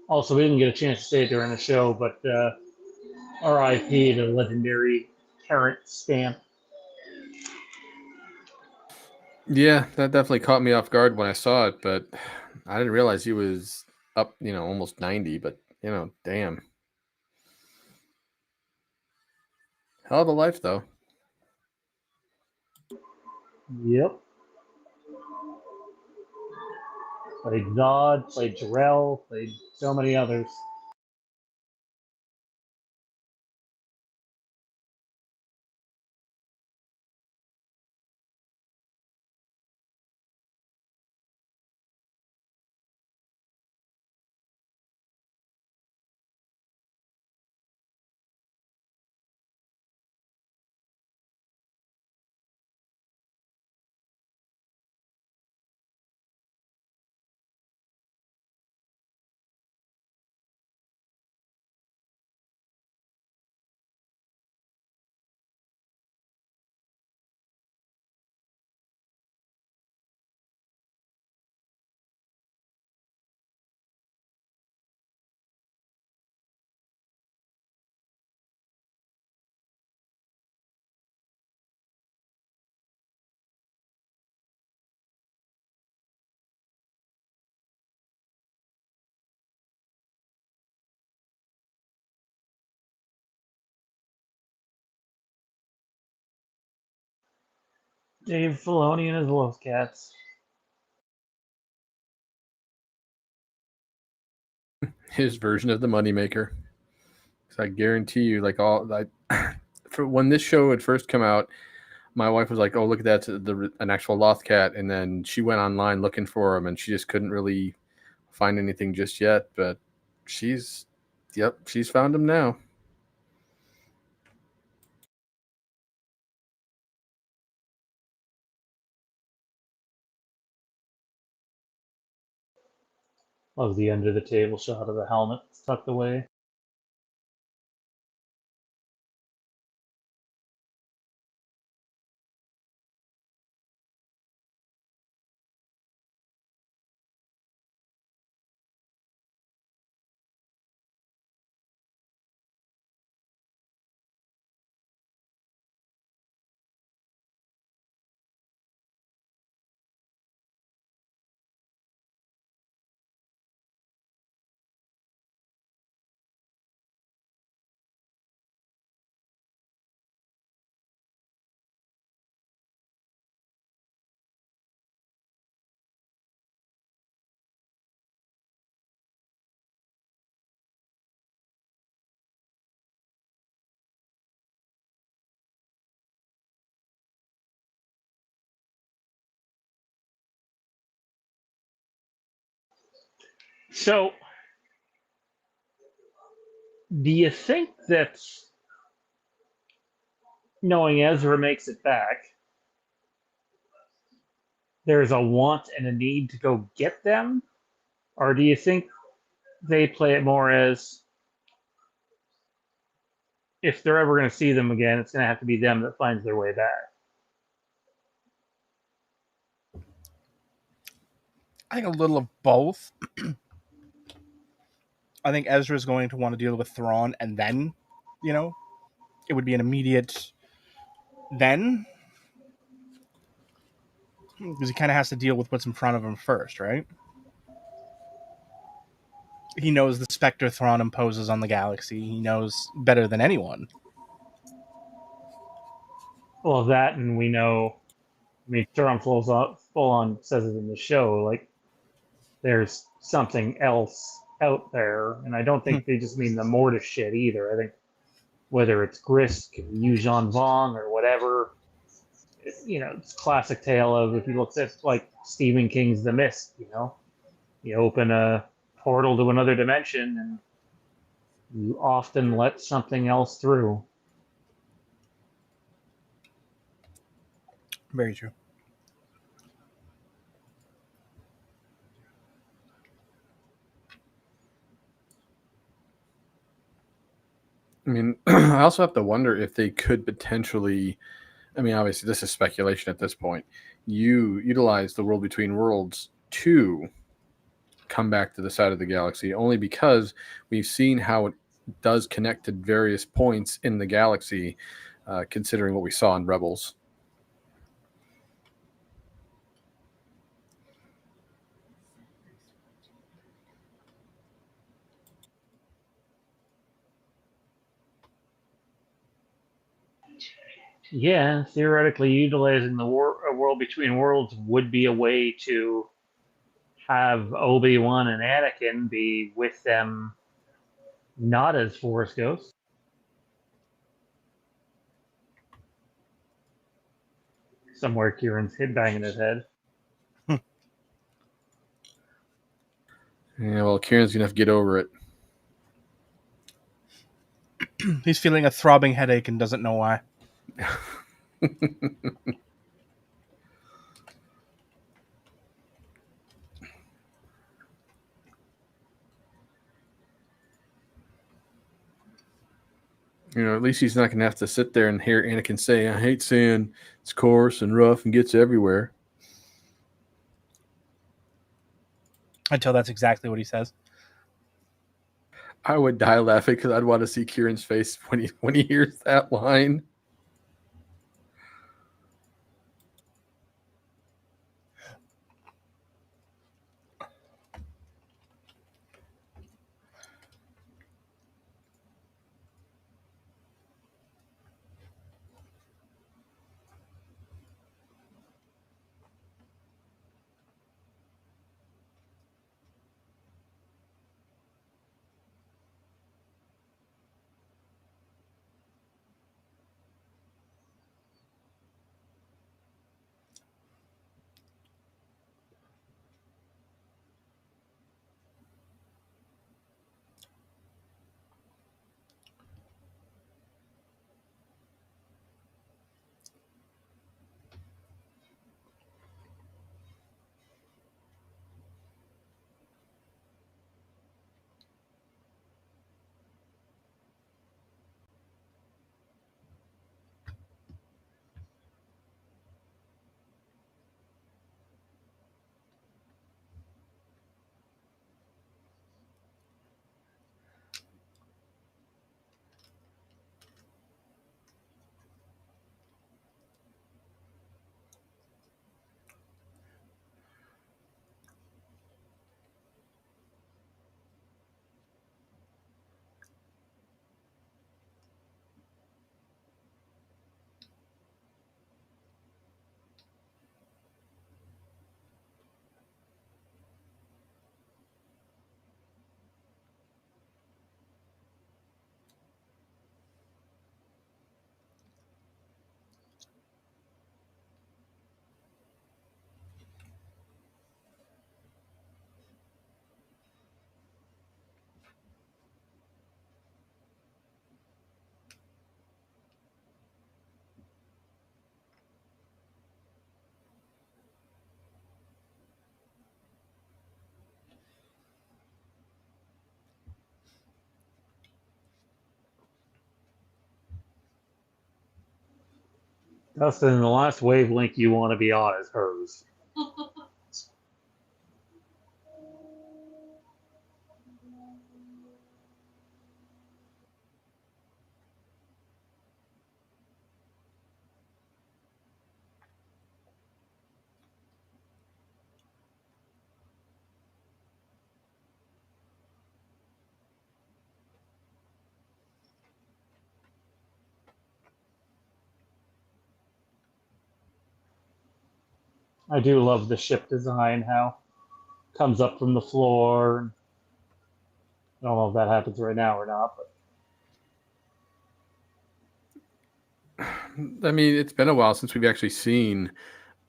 Also, we didn't get a chance to say it during the show, but R.I.P. the legendary Carrot Stamp. Yeah, that definitely caught me off guard when I saw it, but I didn't realize he was up, almost 90, but, damn. Hell of a life, though. Yep. Played Zod, played Jarrell, played so many others. Dave Filoni and his Wolf Cats. His version of the moneymaker. So I guarantee you, for when this show had first come out, my wife was like, "Oh, look at that! An actual loth cat." And then she went online looking for him, and she just couldn't really find anything just yet. But she's found him now. Love the under the table shot of the helmet tucked away. So, do you think that knowing Ezra makes it back, there's a want and a need to go get them? Or do you think they play it more as if they're ever going to see them again, it's going to have to be them that finds their way back? I think a little of both. I think Ezra's going to want to deal with Thrawn, and then, it would be an immediate then. Because he kind of has to deal with what's in front of him first, right? He knows the specter Thrawn imposes on the galaxy. He knows better than anyone. Well, that, and we know, I mean, Thrawn full on says it in the show, like, there's something else out there. And I don't think they just mean the Mortis shit either. I think whether it's Grisk, Yuuzhan Vong, or whatever, it's classic tale of, if you look at like Stephen King's The Mist, you open a portal to another dimension and you often let something else through. Very true. I mean, I also have to wonder if they could potentially, I mean, obviously this is speculation at this point, you utilize the World Between Worlds to come back to the side of the galaxy, only because we've seen how it does connect to various points in the galaxy, considering what we saw in Rebels. Yeah, theoretically, utilizing the world between worlds would be a way to have Obi-Wan and Anakin be with them, not as Force ghosts. Somewhere Kieran's banging his head. Yeah, well, Kieran's gonna have to get over it. He's feeling a throbbing headache and doesn't know why. At least he's not gonna have to sit there and hear Anakin say, "I hate sand. It's coarse and rough and gets everywhere." Until that's exactly what he says. I would die laughing because I'd want to see Kieran's face when he hears that line. Dustin, the last wavelength you want to be on is hers. I do love the ship design, how it comes up from the floor. I don't know if that happens right now or not, but I mean, it's been a while since we've actually seen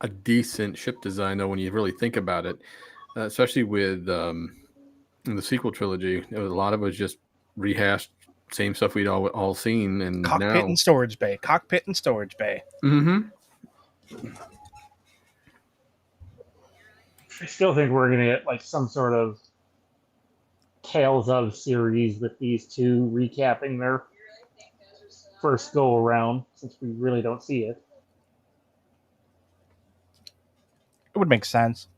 a decent ship design, though, when you really think about it, especially with the sequel trilogy. A lot of it was just rehashed, same stuff we'd all seen, and Cockpit now. and storage bay. Cockpit and storage bay. Mm-hmm. I still think we're gonna get like some sort of Tales of series with these two recapping their first go around, since we really don't see it. It would make sense.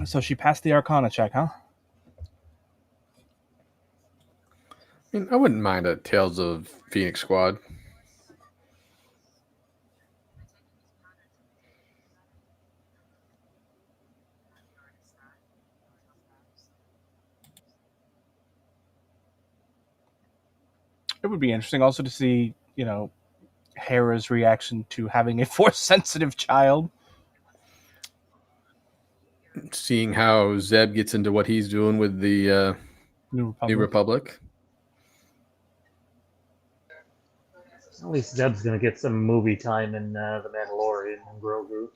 So she passed the Arcana check, huh? I mean, I wouldn't mind a Tales of Phoenix Squad. It would be interesting also to see, Hera's reaction to having a Force-sensitive child. Seeing how Zeb gets into what he's doing with the New New Republic. At least Zeb's gonna get some movie time in The Mandalorian and Grogu.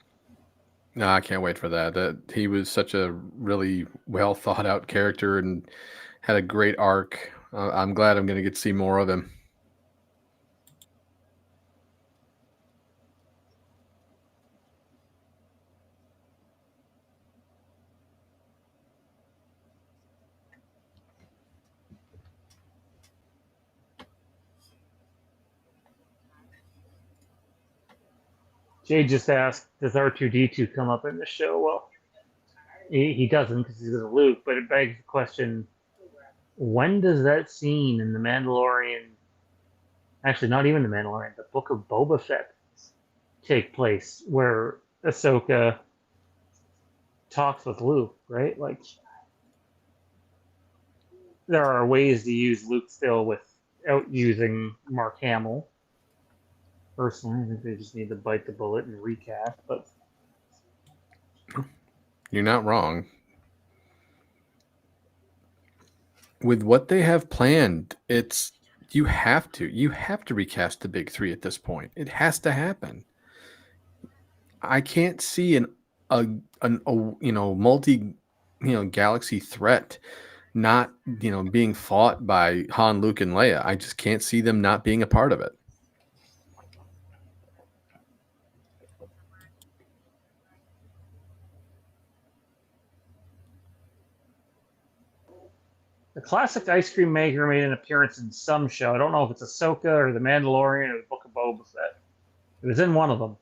No, I can't wait for that. That he was such a really well thought out character and had a great arc. I'm glad I'm going to get to see more of him. Jay just asked, does R2D2 come up in the show? Well, he doesn't because he's with Luke, but it begs the question, when does that scene in The Mandalorian, actually not even The Mandalorian, the Book of Boba Fett, take place, where Ahsoka talks with Luke, right? Like, there are ways to use Luke still without using Mark Hamill. Personally, I think they just need to bite the bullet and recast, but You're not wrong. With what they have planned, you have to recast the big three at this point. It has to happen. I can't see a multi galaxy threat not being fought by Han, Luke, and Leia. I just can't see them not being a part of it. the classic ice cream maker made an appearance in some show. I don't know if it's Ahsoka or The Mandalorian or the Book of Boba Fett. It was in one of them.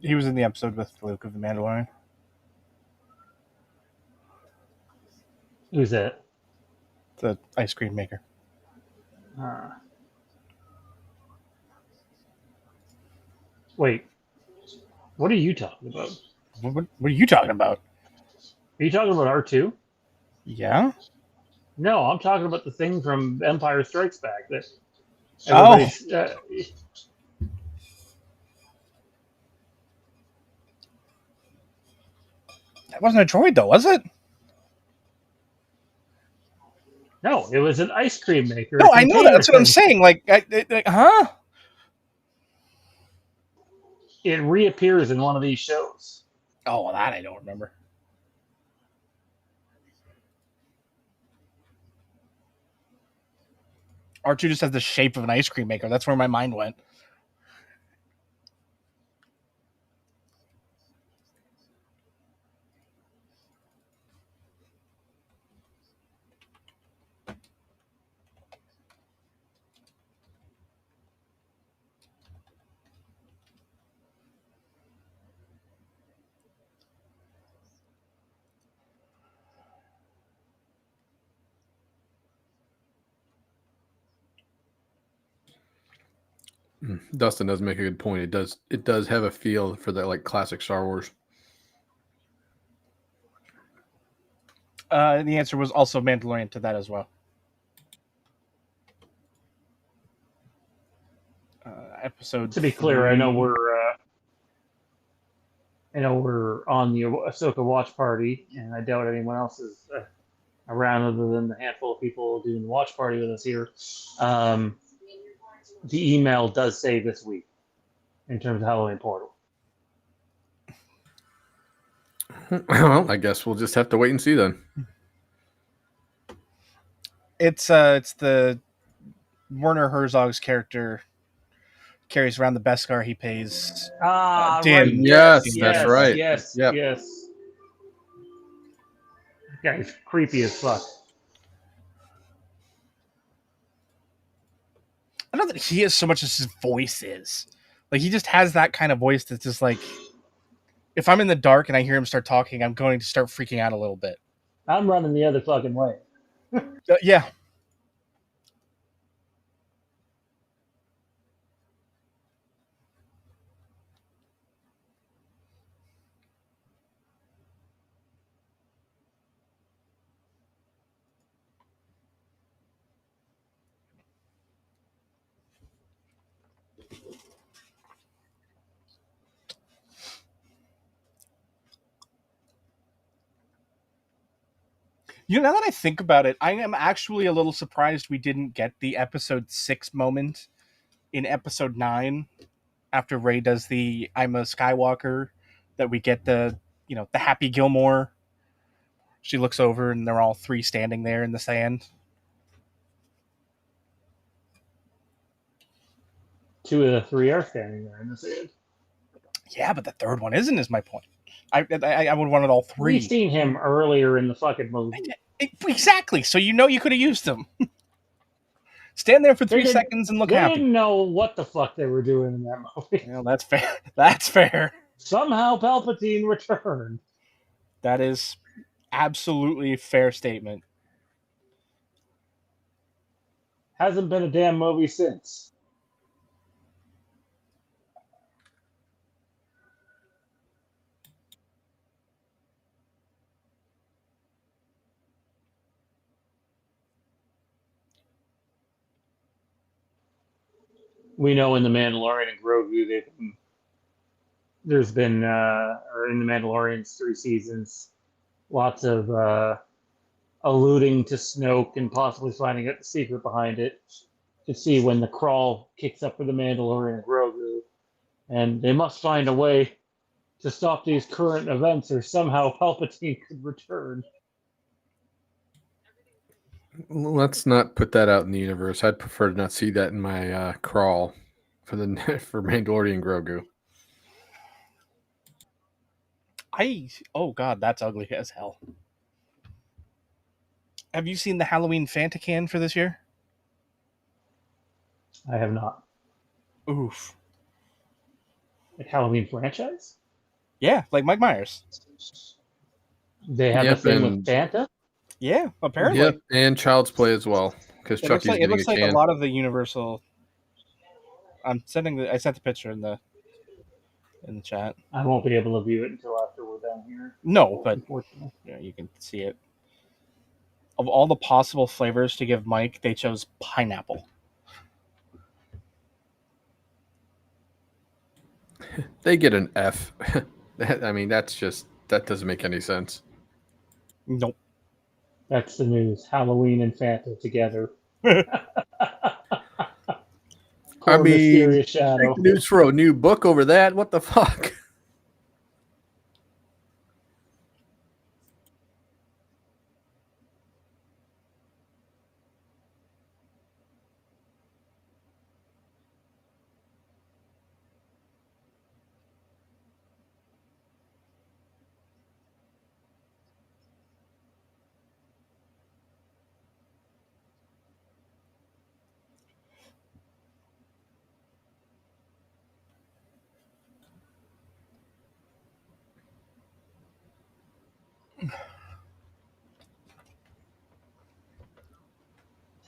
He was in the episode with Luke of the Mandalorian. Who's that? The ice cream maker. Wait, what are you talking about? What are you talking about? Are you talking about R2? Yeah? No, I'm talking about the thing from Empire Strikes Back that everybody's. That wasn't a droid, though, was it? No, it was an ice cream maker. No, I know that. That's what I'm saying. Huh? It reappears in one of these shows. Oh, well, that I don't remember. R2 just has the shape of an ice cream maker. That's where my mind went. Dustin does make a good point. It does have a feel for that, like, classic Star Wars. The answer was also Mandalorian to that as well. Episode. To be clear, I know we're on the Ahsoka watch party, and I doubt anyone else is around other than the handful of people doing the watch party with us here. the email does say this week in terms of Halloween Portal. Well, I guess we'll just have to wait and see then. It's the Werner Herzog's character carries around the Beskar he pays. Ah, Dan, right. Yes, Yes, that's yes, right. yes, Yep. yes. That guy's creepy as fuck. I don't think he is so much as his voice is. Like, he just has that kind of voice that's just like, if I'm in the dark and I hear him start talking, I'm going to start freaking out a little bit. I'm running the other fucking way. Yeah. You know, now that I think about it, I am actually a little surprised we didn't get the episode 6 moment in episode 9 after Rey does the I'm a Skywalker, that we get the Happy Gilmore. She looks over and they're all three standing there in the sand. 2 of the 3 are standing there in the sand. Yeah, but the third one isn't, is my point. I would have wanted all 3. We've seen him earlier in the fucking movie. Exactly. So you could have used them. Stand there for 3 seconds and look they happy. didn't know what the fuck they were doing in that movie. Well, that's fair. That's fair. Somehow Palpatine returned. That is absolutely a fair statement. Hasn't been a damn movie since. We know in The Mandalorian and Grogu, there's been, or in The Mandalorian's 3 seasons, lots of alluding to Snoke and possibly finding out the secret behind it to see when the crawl kicks up for the Mandalorian and Grogu. And they must find a way to stop these current events or somehow Palpatine could return. Let's not put that out in the universe. I'd prefer to not see that in my crawl for Mandalorian Grogu. Oh god, that's ugly as hell. Have you seen the Halloween Fanta can for this year? I have not. Oof. Like Halloween franchise? Yeah, like Mike Myers. They have a thing with Fanta? Yeah, apparently. Yep, and Child's Play as well, because Chucky's getting it looks a like can. a lot of the Universal. I sent the picture in the chat. I won't be able to view it until after we're done here. No, but Unfortunately. yeah, you can see it. Of all the possible flavors to give Mike, they chose pineapple. They get an F. I mean, that doesn't make any sense. Nope. That's the news. Halloween and Fanta together. I mean, Mysterious Shadow. the news for a new book over that. What the fuck?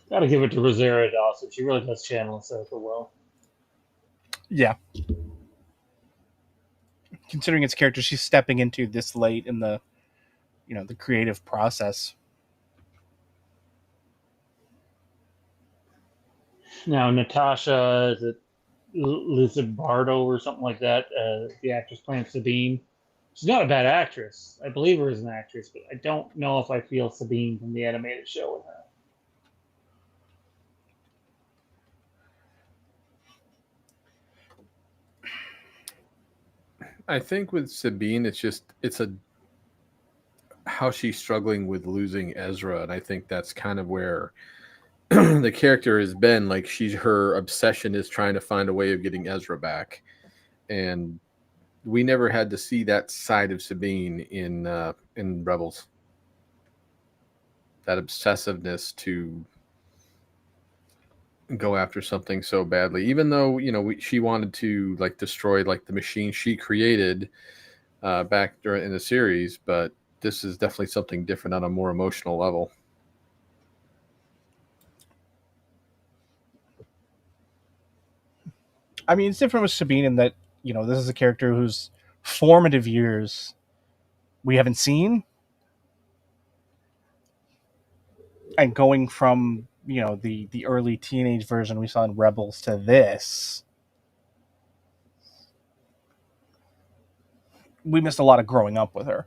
Got to give it to Rosario Dawson. She really does channel Ahsoka well. Yeah. Considering its character she's stepping into this late in the the creative process. Now, Natasha, is it Lizardo or something like that? The actress playing Sabine. She's not a bad actress. I believe her as an actress, but I don't know if I feel Sabine from the animated show in her. I think with Sabine, it's a how she's struggling with losing Ezra, and I think that's kind of where the character has been. Like her obsession is trying to find a way of getting Ezra back, and we never had to see that side of Sabine in Rebels. That obsessiveness to go after something so badly, even though she wanted to like destroy like the machine she created back during in the series, but this is definitely something different on a more emotional level. I mean, it's different with Sabine in that this is a character whose formative years we haven't seen, and going from the early teenage version we saw in Rebels to this, we missed a lot of growing up with her.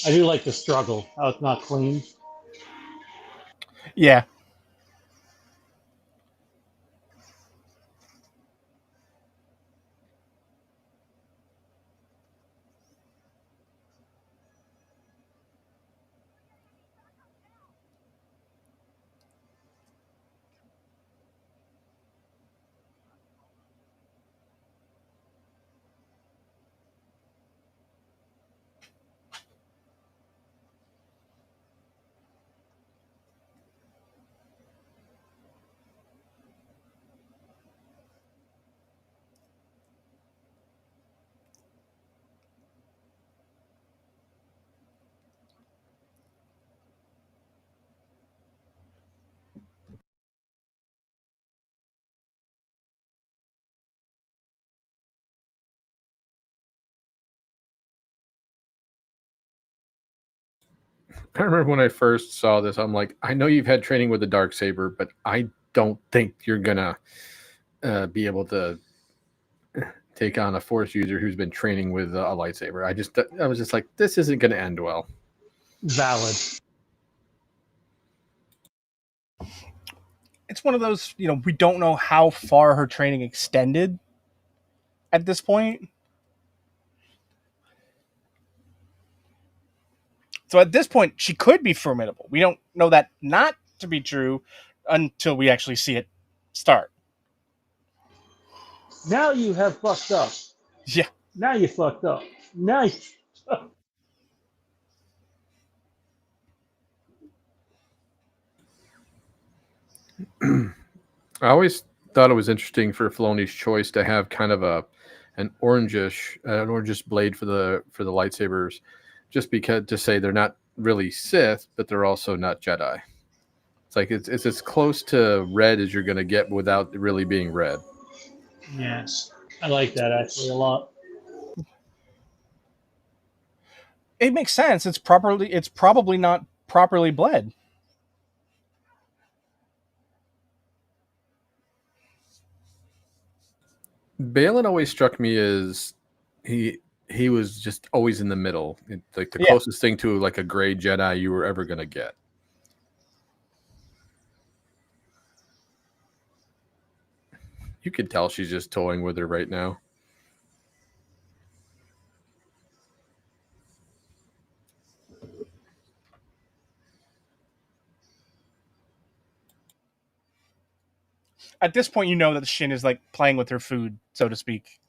I do like the struggle. How it's not clean. Yeah. I remember when I first saw this, I'm like, I know you've had training with the dark saber, but I don't think you're gonna be able to take on a force user who's been training with a lightsaber. I was just like, this isn't gonna end well. Valid. It's one of those, we don't know how far her training extended at this point. So at this point, she could be formidable. We don't know that not to be true until we actually see it start. Now you have fucked up. Yeah. Now you fucked up. Now you... I always thought it was interesting for Filoni's choice to have kind of an orangish blade for the lightsabers, just because to say they're not really Sith, but they're also not Jedi. It's like it's as close to red as you're going to get without really being red. Yes, I like that actually a lot. It makes sense. It's probably not properly bled. Balin always struck me as he was just always in the middle, like the Yeah. closest thing to like a gray Jedi you were ever going to get. You could tell she's just toying with her right now. At this point, you know that Shin is like playing with her food, so to speak.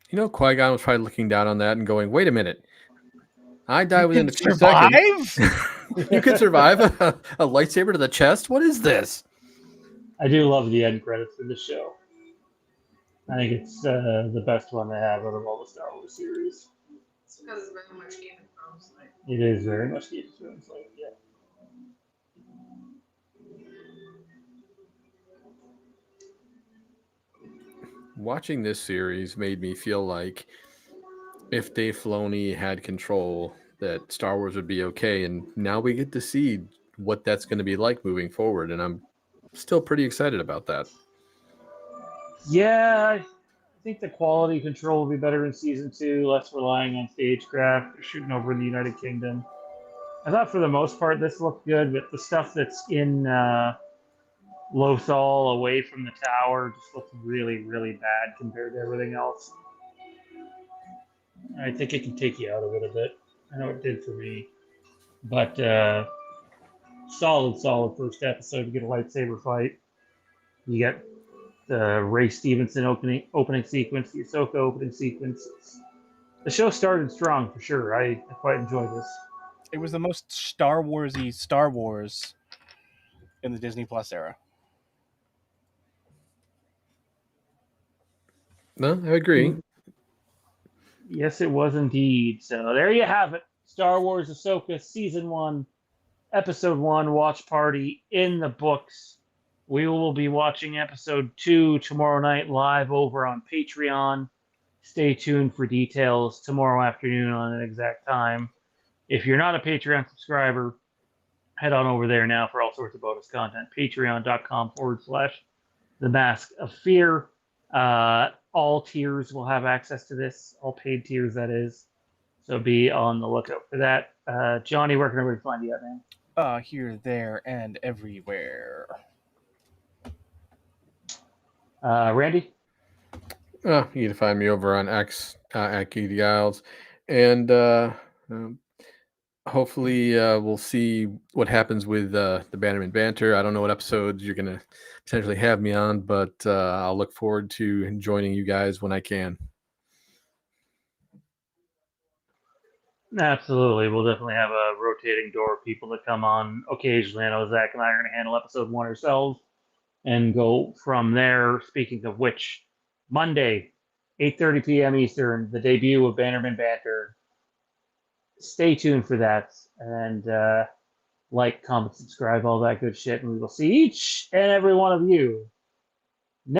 You know, Qui-Gon was probably looking down on that and going, "Wait a minute, I die within a few Survive? seconds. You could survive a lightsaber to the chest? What is this?" I do love the end credits for the show. I think it's the best one they have out of all the Star Wars series. It's because it's very much Game of Thrones like. It is very much Game of Thrones like, yeah. Watching this series made me feel like if Dave Filoni had control, that Star Wars would be okay. And now we get to see what that's going to be like moving forward. And I'm still pretty excited about that. Yeah, I think the quality control will be better in season 2, less relying on stagecraft, shooting over the United Kingdom. I thought for the most part this looked good, but the stuff that's in Lothal away from the tower just looks really, really bad compared to everything else. I think it can take you out of it a bit. I know it did for me. But solid first episode. You get a lightsaber fight. You get the Ray Stevenson opening sequence, the Ahsoka opening sequence. The show started strong for sure. I quite enjoyed this. It was the most Star Wars-y Star Wars in the Disney Plus era. No, I agree. Yes, it was indeed. So there you have it. Star Wars Ahsoka Season 1, Episode 1 watch party in the books. We will be watching Episode 2 tomorrow night live over on Patreon. Stay tuned for details tomorrow afternoon on an exact time. If you're not a Patreon subscriber, head on over there now for all sorts of bonus content. Patreon.com/The Mask of Fear. All tiers will have access to this, all paid tiers, that is. So be on the lookout for that. Johnny, where can everybody find you at, man? Here, there, and everywhere. Randy? You can find me over on X at Geedy Isles. And hopefully we'll see what happens with the Bannerman Banter. I don't know what episodes you're going to potentially have me on, but I'll look forward to joining you guys when I can. Absolutely. We'll definitely have a rotating door of people that come on occasionally. I know Zach and I are going to handle episode 1 ourselves and go from there. Speaking of which, Monday, 8:30 p.m. Eastern, the debut of Bannerman Banter. Stay tuned for that. and like, comment, subscribe, all that good shit. And we will see each and every one of you